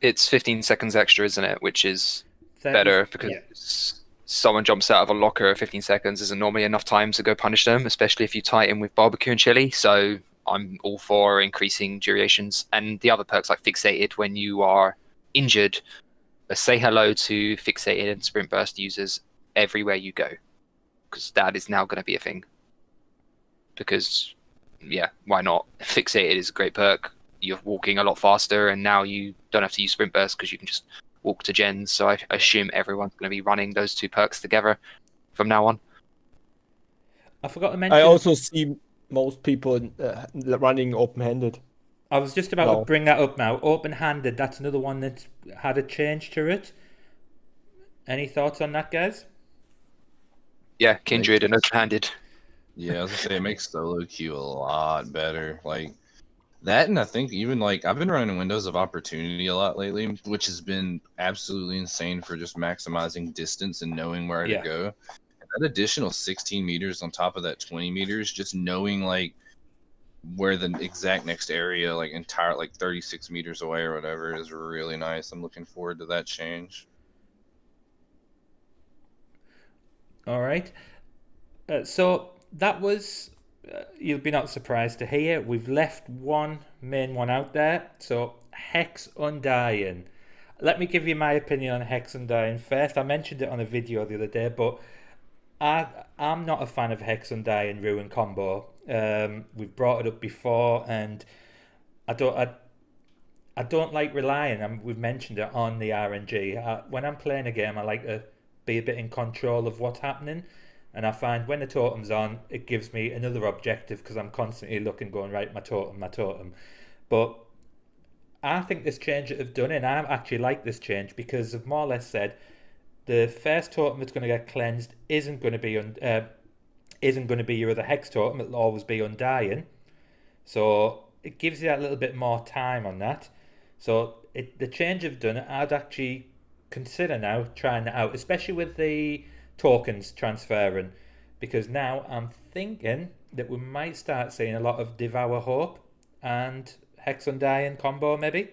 It's 15 seconds extra, isn't it? Which is better because someone jumps out of a locker 15 seconds isn't normally enough time to go punish them, especially if you tie it in with barbecue and chili. So I'm all for increasing durations. And the other perks like Fixated, when you are injured, say hello to Fixated and Sprint Burst users everywhere you go, because that is now going to be a thing. Because, yeah, why not? Fixated is a great perk. You're walking a lot faster, and now you don't have to use Sprint Burst because you can just walk to gens. So I assume everyone's going to be running those two perks together from now on. I forgot to mention. I also see most people running open-handed. I was just about to bring that up now. Open-handed, that's another one that had a change to it. Any thoughts on that, guys? Yeah, Kindred and open-handed. Yeah, I was gonna say it makes solo queue a lot better. Like that, and I think even like I've been running Windows of Opportunity a lot lately, which has been absolutely insane for just maximizing distance and knowing where to go. And that additional 16 meters on top of that 20 meters, just knowing like where the exact next area, like 36 meters away or whatever, is really nice. I'm looking forward to that change. All right. So that was, you'll be not surprised to hear, we've left one main one out there. So Hex Undying. Let me give you my opinion on Hex Undying first. I mentioned it on a video the other day, but I'm not a fan of Hex Undying Ruin combo. We've brought it up before, and I don't like relying, we've mentioned it, on the RNG. When I'm playing a game, I like to be a bit in control of what's happening. And I find when the totem's on, it gives me another objective because I'm constantly looking, going, right, my totem. But I think this change that they've done, and I actually like this change because they've more or less said the first totem that's going to get cleansed isn't going to be your other Hex totem. It'll always be Undying. So it gives you that little bit more time on that. So the change they've done, I'd actually consider now trying that out, especially with the tokens transferring, because now I'm thinking that we might start seeing a lot of Devour Hope and Hex Undying combo, maybe.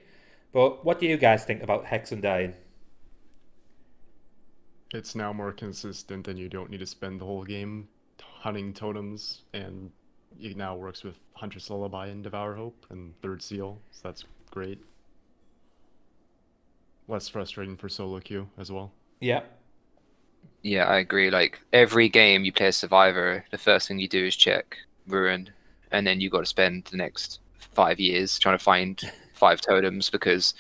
But what do you guys think about Hex Undying? It's now more consistent, and you don't need to spend the whole game hunting totems, and it now works with Huntress Lullaby and Devour Hope and Third Seal, so that's great. Less frustrating for solo queue as well. Yeah. Yeah, I agree. Like every game you play as Survivor, the first thing you do is check Ruin, and then you got to spend the next 5 years trying to find 5 totems because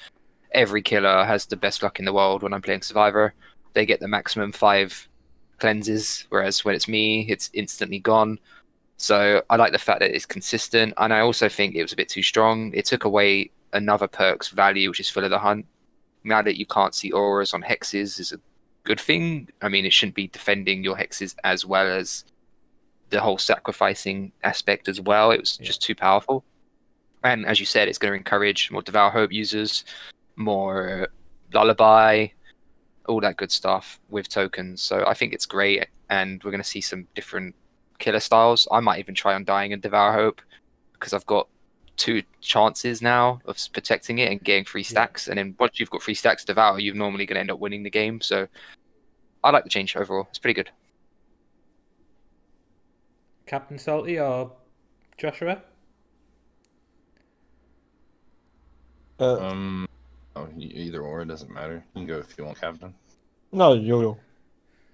every killer has the best luck in the world when I'm playing Survivor. They get the maximum 5 cleanses, whereas when it's me, it's instantly gone. So I like the fact that it's consistent, and I also think it was a bit too strong. It took away another perk's value, which is Full of the Hunt. Now that you can't see auras on hexes is a good thing. I mean, it shouldn't be defending your hexes as well as the whole sacrificing aspect as well. It was just too powerful. And as you said, it's going to encourage more Devour Hope users, more Lullaby, all that good stuff with tokens. So I think it's great, and we're going to see some different killer styles. I might even try Undying and Devour Hope because I've got 2 chances now of protecting it and getting 3 stacks. And then once you've got 3 stacks Devour, you're normally going to end up winning the game. So I like the change overall. It's pretty good. CptSalty or Joshua? Either or, it doesn't matter. You can go if you want, Captain. No, YOLO.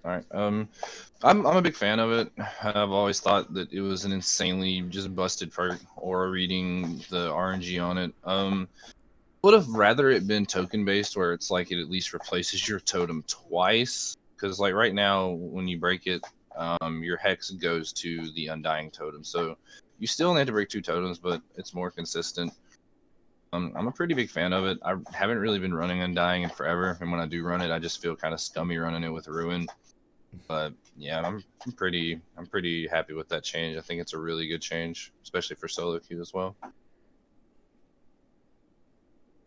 All right. I'm a big fan of it. I've always thought that it was an insanely just busted perk. Aura reading, the RNG on it. Would have rather it been token based, where it's like it at least replaces your totem twice. Because like right now, when you break it, your hex goes to the Undying totem. So you still need to break 2 totems, but it's more consistent. I'm a pretty big fan of it. I haven't really been running Undying in forever, and when I do run it, I just feel kind of scummy running it with Ruin. But yeah, I'm pretty happy with that change. I think it's a really good change, especially for solo queue as well.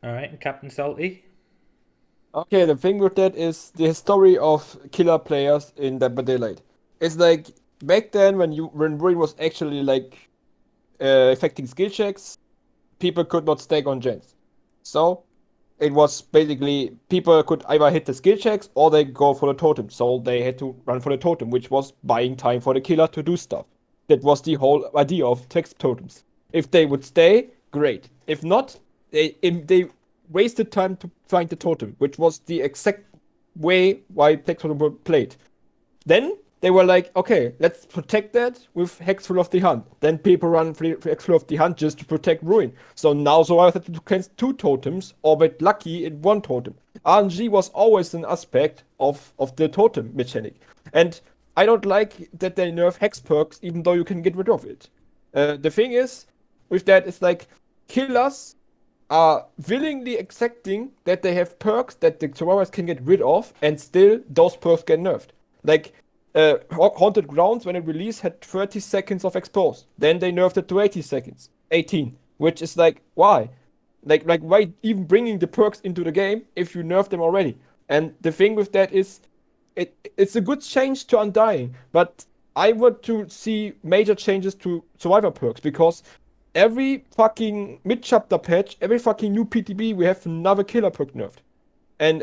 All right, and CptSalty? Okay, the thing with that is the history of killer players in Dead by Daylight. It's like back then when Ruin was actually like affecting skill checks, people could not stack on gens. So it was basically people could either hit the skill checks or they go for the totem. So they had to run for the totem, which was buying time for the killer to do stuff. That was the whole idea of text totems. If they would stay, great. If not, they wasted time to find the totem, which was the exact way why text totem were played. Then they were like, okay, let's protect that with Hex Full of the Hunt. Then people run Hex Full of the Hunt just to protect Ruin. So now Survivors had to cleanse 2 totems, or get lucky in 1 totem. RNG was always an aspect of the totem mechanic. And I don't like that they nerf Hex perks, even though you can get rid of it. The thing is, with that, it's like, killers are willingly accepting that they have perks that the Survivors can get rid of, and still those perks get nerfed. Like, Haunted Grounds, when it released, had 30 seconds of exposed. Then they nerfed it to 80 seconds. 18. Which is like, why? Like why even bringing the perks into the game if you nerf them already? And the thing with that is, it's a good change to Undying, but I want to see major changes to Survivor perks, because every fucking mid-chapter patch, every fucking new PTB, we have another killer perk nerfed. And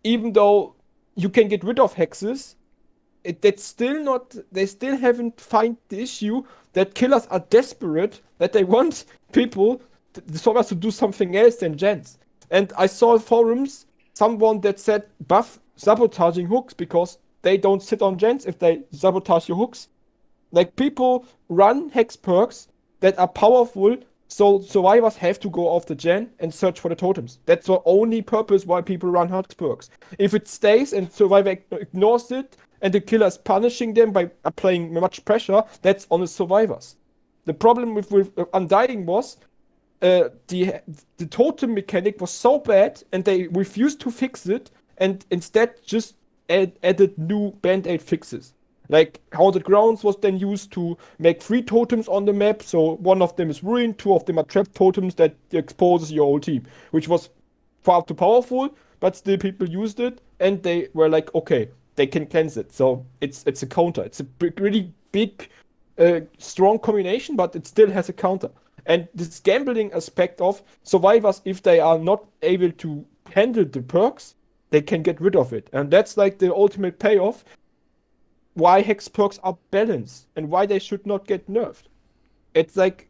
even though you can get rid of hexes, that's still not. They still haven't found the issue that killers are desperate, that they want people, the Survivors, to do something else than gens. And I saw forums someone that said buff sabotaging hooks because they don't sit on gens if they sabotage your hooks. Like, people run hex perks that are powerful, so Survivors have to go off the gen and search for the totems. That's the only purpose why people run hex perks. If it stays and Survivor ignores it, and the killer is punishing them by applying much pressure, that's on the Survivors. The problem with Undying was the totem mechanic was so bad, and they refused to fix it, and instead just added new band-aid fixes. Like, Haunted Grounds was then used to make 3 totems on the map, so 1 of them is ruined, 2 of them are trapped totems that exposes your whole team, which was far too powerful, but still people used it, and they were like, okay, they can cleanse it. So it's a counter. It's a really big a strong combination, but it still has a counter. And this gambling aspect of survivors, if they are not able to handle the perks, they can get rid of it. And that's like the ultimate payoff why hex perks are balanced and why they should not get nerfed. It's like,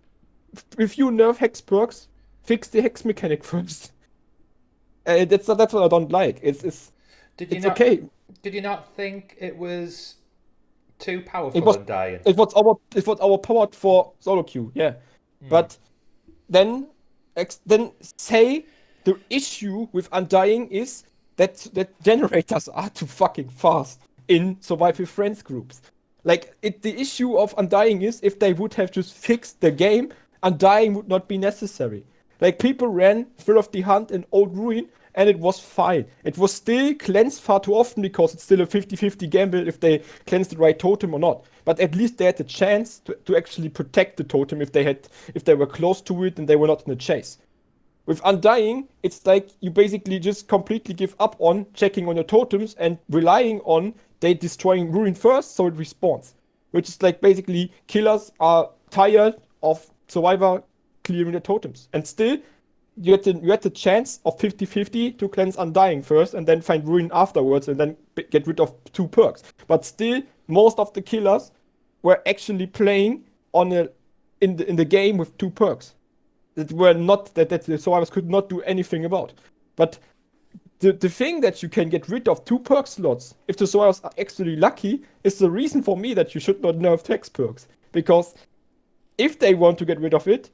if you nerf hex perks, fix the hex mechanic first. That's what I don't like. It's okay. Did you not think it was too powerful Undying? It was overpowered for solo queue, yeah. But then say the issue with Undying is that generators are too fucking fast in Survive with Friends groups. Like, the issue of Undying is if they would have just fixed the game, Undying would not be necessary. Like, people ran Thrill of the Hunt in Old Ruin, and it was fine. It was still cleansed far too often because it's still a 50-50 gamble if they cleansed the right totem or not. But at least they had the chance to actually protect the totem if they were close to it and they were not in a chase. With Undying, it's like you basically just completely give up on checking on your totems and relying on they destroying Ruin first so it respawns. Which is like basically killers are tired of Survivor clearing the totems. And still, you had the chance of 50-50 to cleanse Undying first and then find Ruin afterwards and then get rid of 2 perks. But still, most of the killers were actually playing in the game with 2 perks. That were not that the survivors could not do anything about. But the thing that you can get rid of 2 perk slots if the survivors are actually lucky is the reason for me that you should not nerf hex perks. Because if they want to get rid of it,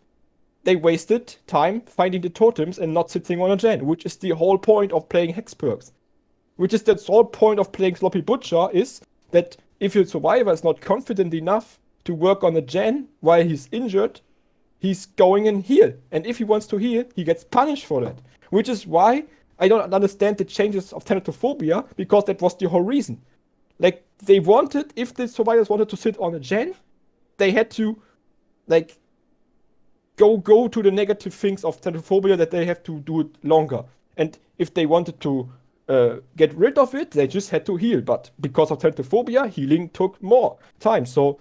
they wasted time finding the totems and not sitting on a gen, which is the whole point of playing hex perks. Which is the whole point of playing Sloppy Butcher is that if your survivor is not confident enough to work on a gen while he's injured, he's going and heal. And if he wants to heal, he gets punished for that. Which is why I don't understand the changes of Thanatophobia, because that was the whole reason. Like, they wanted, if the survivors wanted to sit on a gen, they had to, like, go to the negative things of Thanatophobia that they have to do it longer. And if they wanted to get rid of it, they just had to heal. But because of Thanatophobia, healing took more time. So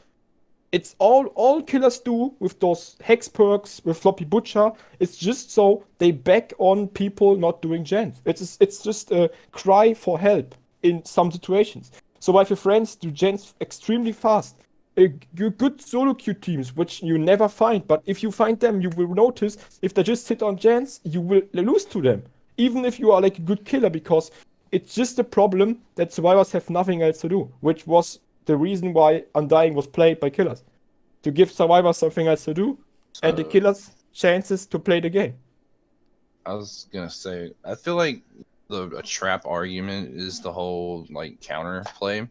it's all killers do with those hex perks, with Floppy Butcher. It's just so they back on people not doing gens. It's just a cry for help in some situations. So while your friends do gens extremely fast, good solo queue teams, which you never find, but if you find them, you will notice if they just sit on gens, you will lose to them. Even if you are like a good killer, because it's just a problem that survivors have nothing else to do, which was the reason why Undying was played by killers. To give survivors something else to do, and the killers chances to play the game. I was gonna say, I feel like a trap argument is the whole like counter play.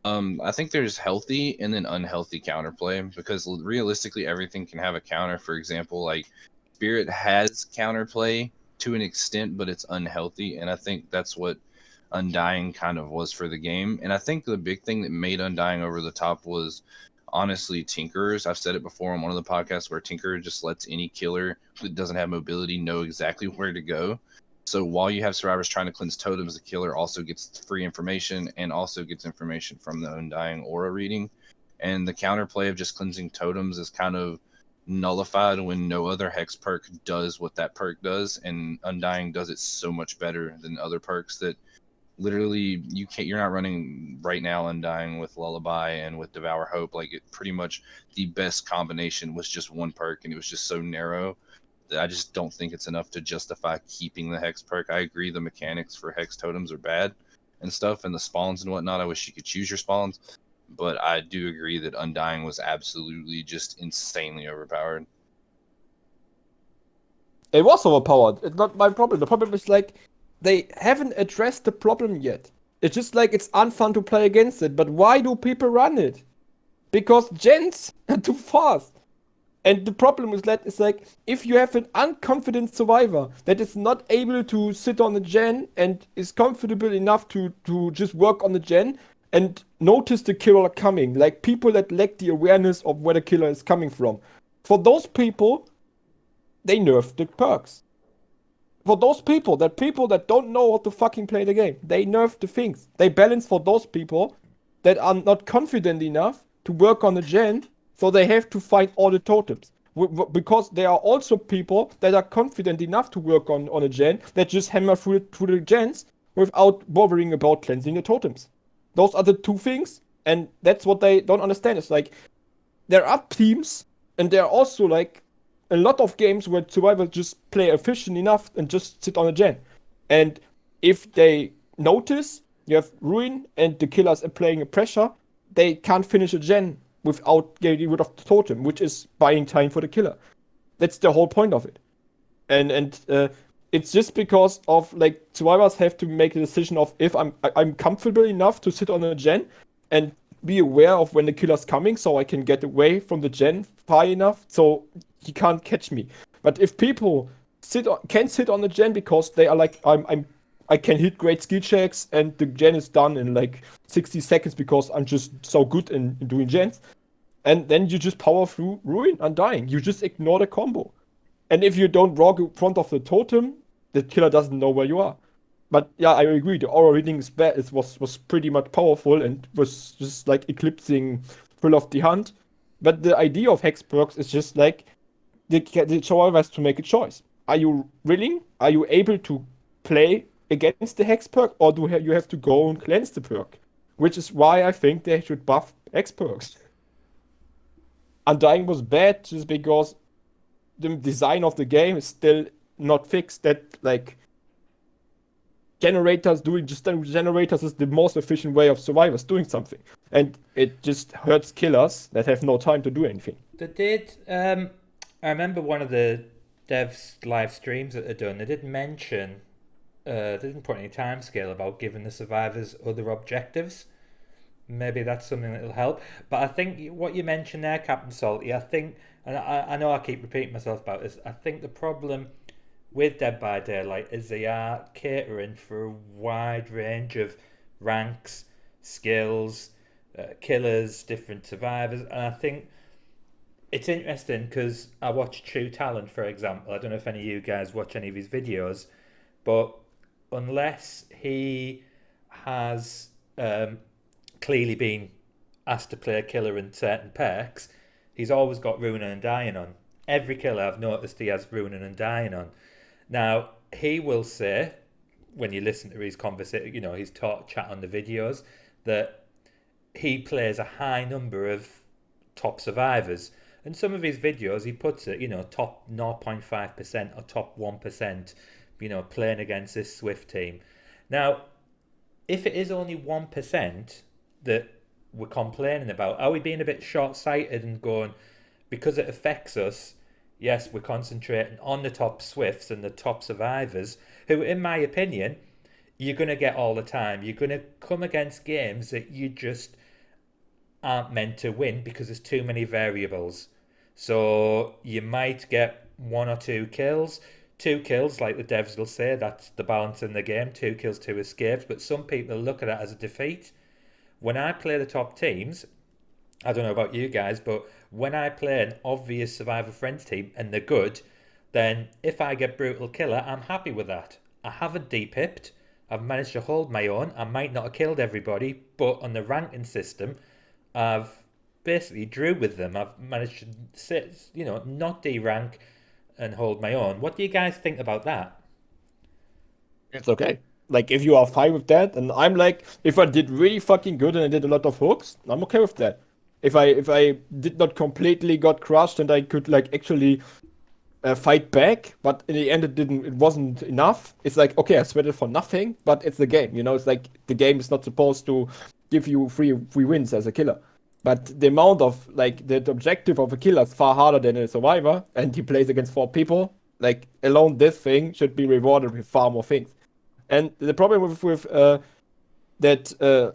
I think there's healthy and then unhealthy counterplay, because realistically everything can have a counter. For example, like Spirit has counterplay to an extent, but it's unhealthy, and I think that's what Undying kind of was for the game. And I think the big thing that made Undying over the top was honestly Tinkerers. I've said it before on one of the podcasts where Tinkerer just lets any killer who doesn't have mobility know exactly where to go. So while you have survivors trying to cleanse totems, the killer also gets free information and also gets information from the Undying aura reading. And the counterplay of just cleansing totems is kind of nullified when no other hex perk does what that perk does, and Undying does it so much better than other perks that literally you're not running right now Undying with Lullaby and with Devour Hope. Like, it pretty much the best combination was just one perk, and it was just so narrow. I just don't think it's enough to justify keeping the hex perk. I agree the mechanics for hex totems are bad and stuff, and the spawns and whatnot. I wish you could choose your spawns, but I do agree that Undying was absolutely just insanely overpowered. It was overpowered. It's not my problem. The problem is like they haven't addressed the problem yet. It's just like it's unfun to play against it. But why do people run it? Because gens are too fast. And the problem with that is like, if you have an unconfident survivor that is not able to sit on the gen and is comfortable enough to just work on the gen and notice the killer coming, like people that lack the awareness of where the killer is coming from, for those people, they nerf the perks. For those people that don't know how to fucking play the game, they nerf the things. They balance for those people that are not confident enough to work on the gen So they have to find all the totems. Because there are also people that are confident enough to work on a gen that just hammer through the gens without bothering about cleansing the totems. Those are the two things, and that's what they don't understand. It's like, there are teams, and there are also like a lot of games where survivors just play efficient enough and just sit on a gen. And if they notice you have Ruin and the killers are playing a pressure, they can't finish a gen without getting rid of the totem, which is buying time for the killer. That's the whole point of it. And it's just because of like survivors have to make a decision of if I'm comfortable enough to sit on a gen and be aware of when the killer's coming, so I can get away from the gen far enough so he can't catch me. But if people can sit on the gen because they are like, I can hit great skill checks and the gen is done in like 60 seconds because I'm just so good in doing gens. And then you just power through Ruin Undying. You just ignore the combo. And if you don't rock in front of the totem, the killer doesn't know where you are. But yeah, I agree. The aura reading is bad. It was pretty much powerful and was just like eclipsing Thrill of the Hunt. But the idea of Hex perks is just like the survivor has to make a choice. Are you willing? Are you able to play against the Hex perk, or do you have to go and cleanse the perk? Which is why I think they should buff Hex perks. Undying was bad just because the design of the game is still not fixed. That like generators is the most efficient way of survivors doing something, and it just hurts killers that have no time to do anything. They did. I remember one of the devs' live streams that they'd done. They did mention. They didn't put any time scale about giving the survivors other objectives. Maybe that's something that'll help. But I think what you mentioned there, CptSalty, I think, and I know I keep repeating myself about this, I think the problem with Dead by Daylight is they are catering for a wide range of ranks, skills, killers, different survivors, and I think it's interesting because I watch True Talent, for example. I don't know if any of you guys watch any of his videos, but unless he has clearly been asked to play a killer in certain perks, he's always got Ruin and Undying on. Every killer I've noticed he has Ruin and Undying on. Now, he will say, when you listen to his conversation, his chat on the videos, that he plays a high number of top survivors. And some of his videos, he puts it, top 0.5% or top 1%, playing against this Swift team. Now, if it is only 1% that we're complaining about, are we being a bit short-sighted and going, because it affects us, yes, we're concentrating on the top Swifts and the top survivors, who, in my opinion, you're going to get all the time. You're going to come against games that you just aren't meant to win because there's too many variables. So you might get 1 or 2 kills. 2 kills, like the devs will say, that's the balance in the game. 2 kills, 2 escapes. But some people look at that as a defeat. When I play the top teams, I don't know about you guys, but when I play an obvious Survivor Friends team and they're good, then if I get Brutal Killer, I'm happy with that. I haven't depipped. I've managed to hold my own. I might not have killed everybody, but on the ranking system, I've basically drew with them. I've managed to sit, not D-rank and hold my own. What do you guys think about that? It's okay. Like, if you are fine with that, and I'm like, if I did really fucking good and I did a lot of hooks, I'm okay with that. If I did not completely got crushed and I could like actually fight back, but in the end it wasn't enough. It's like, okay, I sweated for nothing, but it's the game, It's like the game is not supposed to give you free wins as a killer. But the amount of like the objective of a killer is far harder than a survivor, and he plays against 4 people. Like, alone this thing should be rewarded with far more things. And the problem with that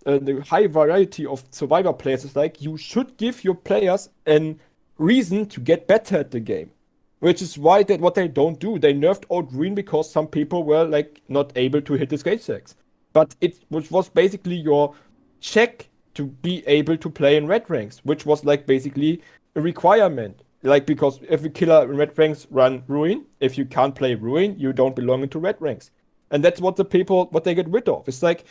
the high variety of survivor players is like, you should give your players a reason to get better at the game, which is why what they don't do. They nerfed out Ruin because some people were like not able to hit the skate checks, but which was basically your check to be able to play in red ranks, which was like basically a requirement. Like, because every killer in red ranks run Ruin. If you can't play Ruin, you don't belong into red ranks. And that's what they get rid of. It's like,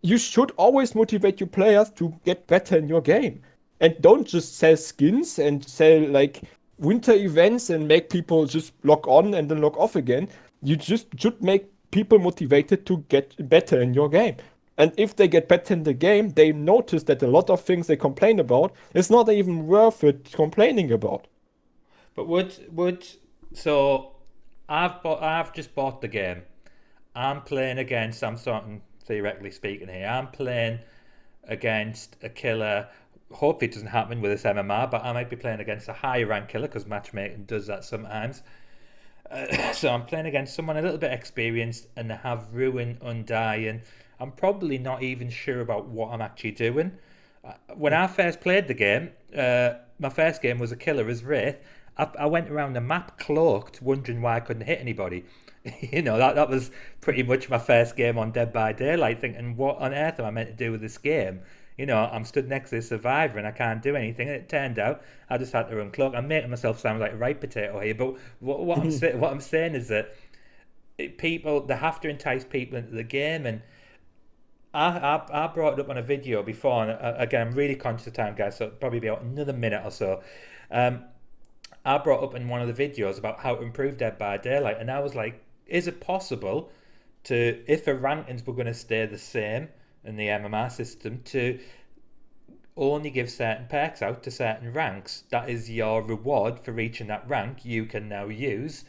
you should always motivate your players to get better in your game. And don't just sell skins and sell like winter events and make people just log on and then log off again. You just should make people motivated to get better in your game. And if they get better in the game, they notice that a lot of things they complain about is not even worth it complaining about. But so I've just bought the game. I'm playing against, I'm starting theoretically speaking here, I'm playing against a killer. Hopefully it doesn't happen with this MMR, but I might be playing against a higher rank killer because matchmaking does that sometimes. So I'm playing against someone a little bit experienced and they have Ruin, Undying. I'm probably not even sure about what I'm actually doing. When I first played the game, my first game was a killer as Wraith. I went around the map cloaked, wondering why I couldn't hit anybody. That was pretty much my first game on Dead by Daylight, thinking, what on earth am I meant to do with this game? I'm stood next to a survivor and I can't do anything. And it turned out I just had to uncloak. I'm making myself sound like a right potato here, but what I'm saying is that they have to entice people into the game, and I brought it up on a video before, and again, I'm really conscious of time, guys, so it'll probably be about another minute or so. I brought up in one of the videos about how to improve Dead by Daylight, and I was like, is it possible to, if the rankings were going to stay the same in the MMR system, to only give certain perks out to certain ranks? That is your reward for reaching that rank. You can now use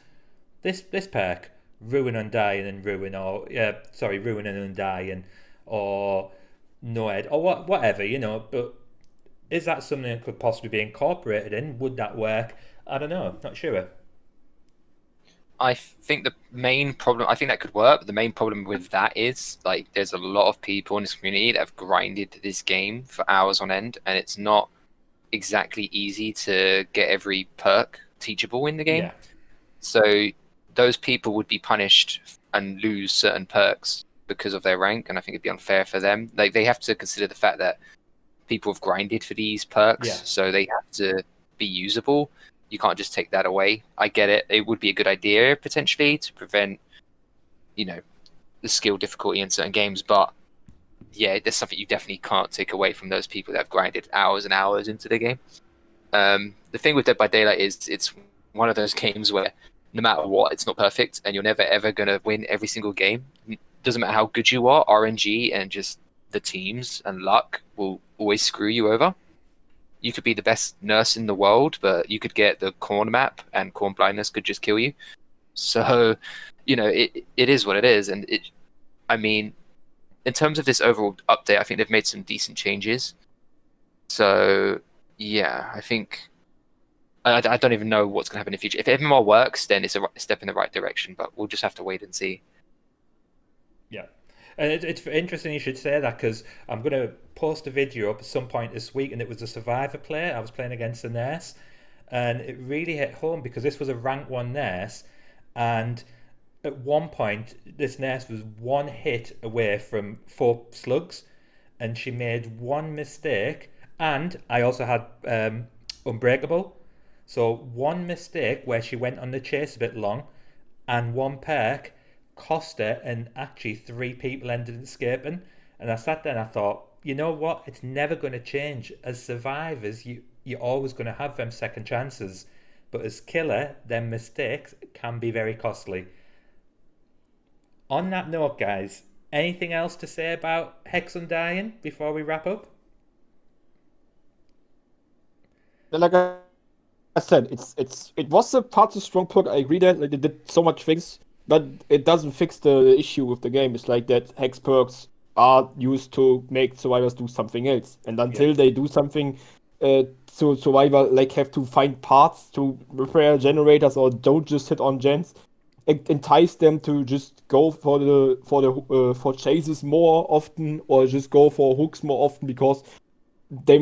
this perk, Ruin Undying and Ruin, or Ruin and Undying, or Noed, or whatever, but is that something that could possibly be incorporated in? Would that work? I don't know, not sure. I think the main problem, I think that could work, but the main problem with that is, like, there's a lot of people in this community that have grinded this game for hours on end, and it's not exactly easy to get every perk teachable in the game. Yeah. So those people would be punished and lose certain perks because of their rank, and I think it'd be unfair for them. Like, they have to consider the fact that people have grinded for these perks, so they have to be usable. You can't just take that away. I get it. It would be a good idea potentially to prevent, the skill difficulty in certain games, but yeah, there's something you definitely can't take away from those people that have grinded hours and hours into the game. The thing with Dead by Daylight is it's one of those games where no matter what, it's not perfect, and you're never ever going to win every single game. Doesn't matter how good you are, RNG and just the teams and luck will always screw you over. You could be the best nurse in the world, but you could get the corn map, and corn blindness could just kill you. So, it is what it is. And in terms of this overall update, I think they've made some decent changes. So, yeah, I think I don't even know what's going to happen in the future. If MMR works, then it's a step in the right direction, but we'll just have to wait and see. Yeah. And it's interesting you should say that, because I'm going to post a video up at some point this week, and it was a survivor player. I was playing against a nurse, and it really hit home because this was a rank 1 nurse, and at one point this nurse was one hit away from 4 slugs, and she made one mistake, and I also had Unbreakable, so one mistake where she went on the chase a bit long, and one perk cost her, and actually 3 people ended up escaping. And I sat there and I thought, you know what, it's never going to change. As survivors, you're always going to have them second chances, but as killer, them mistakes can be very costly. On that note, guys, anything else to say about Hex Undying before we wrap up? Like I said, it was a partly strong perk. I agree that it did so much things, but it doesn't fix the issue with the game. It's like that hex perks are used to make survivors do something else, and until they do something, so survivor like have to find parts to repair generators, or don't just hit on gens. It entice them to just go for chases more often, or just go for hooks more often, because they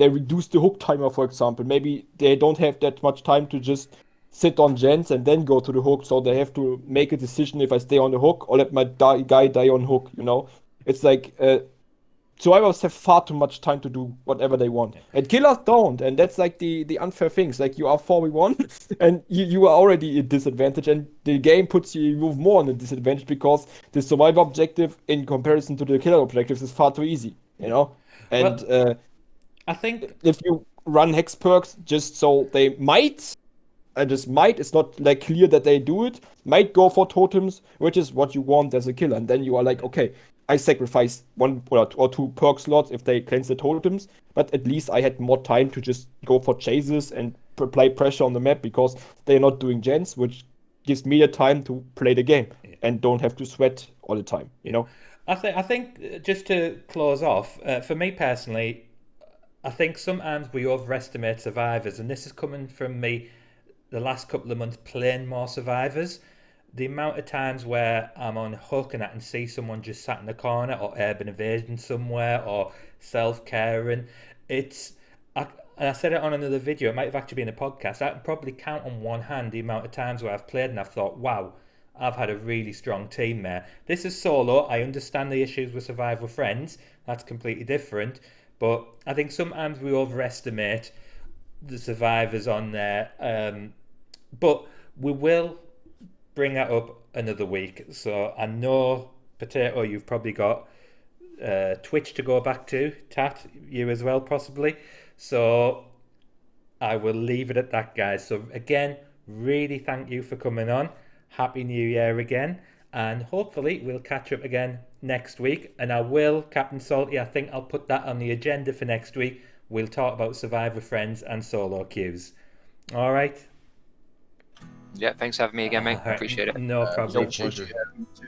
reduce the hook timer, for example. Maybe they don't have that much time to just sit on gens and then go to the hook, so they have to make a decision if I stay on the hook or let my guy die on hook, It's like survivors have far too much time to do whatever they want, and killers don't, and that's like the unfair things. Like, you are 4v1 and you are already at disadvantage, and the game puts you even more on a disadvantage because the survivor objective in comparison to the killer objectives is far too easy, you know. And I think if you run hex perks just so they might, and just might, it's not like clear that they do it, might go for totems, which is what you want as a killer, and then you are like, okay, I sacrifice 1 or 2 perk slots if they cleanse the totems, but at least I had more time to just go for chases and apply pressure on the map because they're not doing gens, which gives me the time to play the game and don't have to sweat all the time, you know? I think just to close off, for me personally, I think sometimes we overestimate survivors, and this is coming from me the last couple of months playing more survivors. The amount of times where I'm on hook and I can see someone just sat in the corner or urban evasion somewhere or self-caring, and I said it on another video, it might have actually been a podcast, I can probably count on one hand the amount of times where I've played and I've thought, wow, I've had a really strong team there. This is solo, I understand the issues with survival friends, that's completely different, but I think sometimes we overestimate the survivors on there, but we will bring that up another week. So I know, Potato, you've probably got Twitch to go back to. Tat, you as well, possibly. So I will leave it at that, guys. So again, really thank you for coming on. Happy New Year again. And hopefully we'll catch up again next week. And I will, CptSalty, I think I'll put that on the agenda for next week. We'll talk about Survivor Friends and solo queues. All right. Yeah, thanks for having me again, mate. Right. Appreciate it. No problem. Pleasure. Too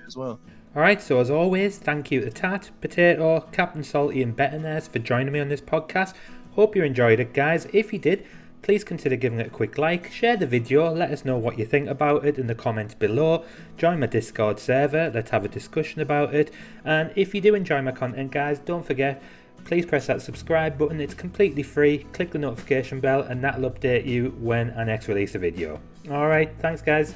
as well. Alright, so as always, thank you to Tat, Potato, CptSalty and Betanurse for joining me on this podcast. Hope you enjoyed it, guys. If you did, please consider giving it a quick like, share the video, let us know what you think about it in the comments below, join my Discord server, let's have a discussion about it, and if you do enjoy my content, guys, don't forget, please press that subscribe button, it's completely free, click the notification bell and that'll update you when I next release a video. Alright, thanks guys.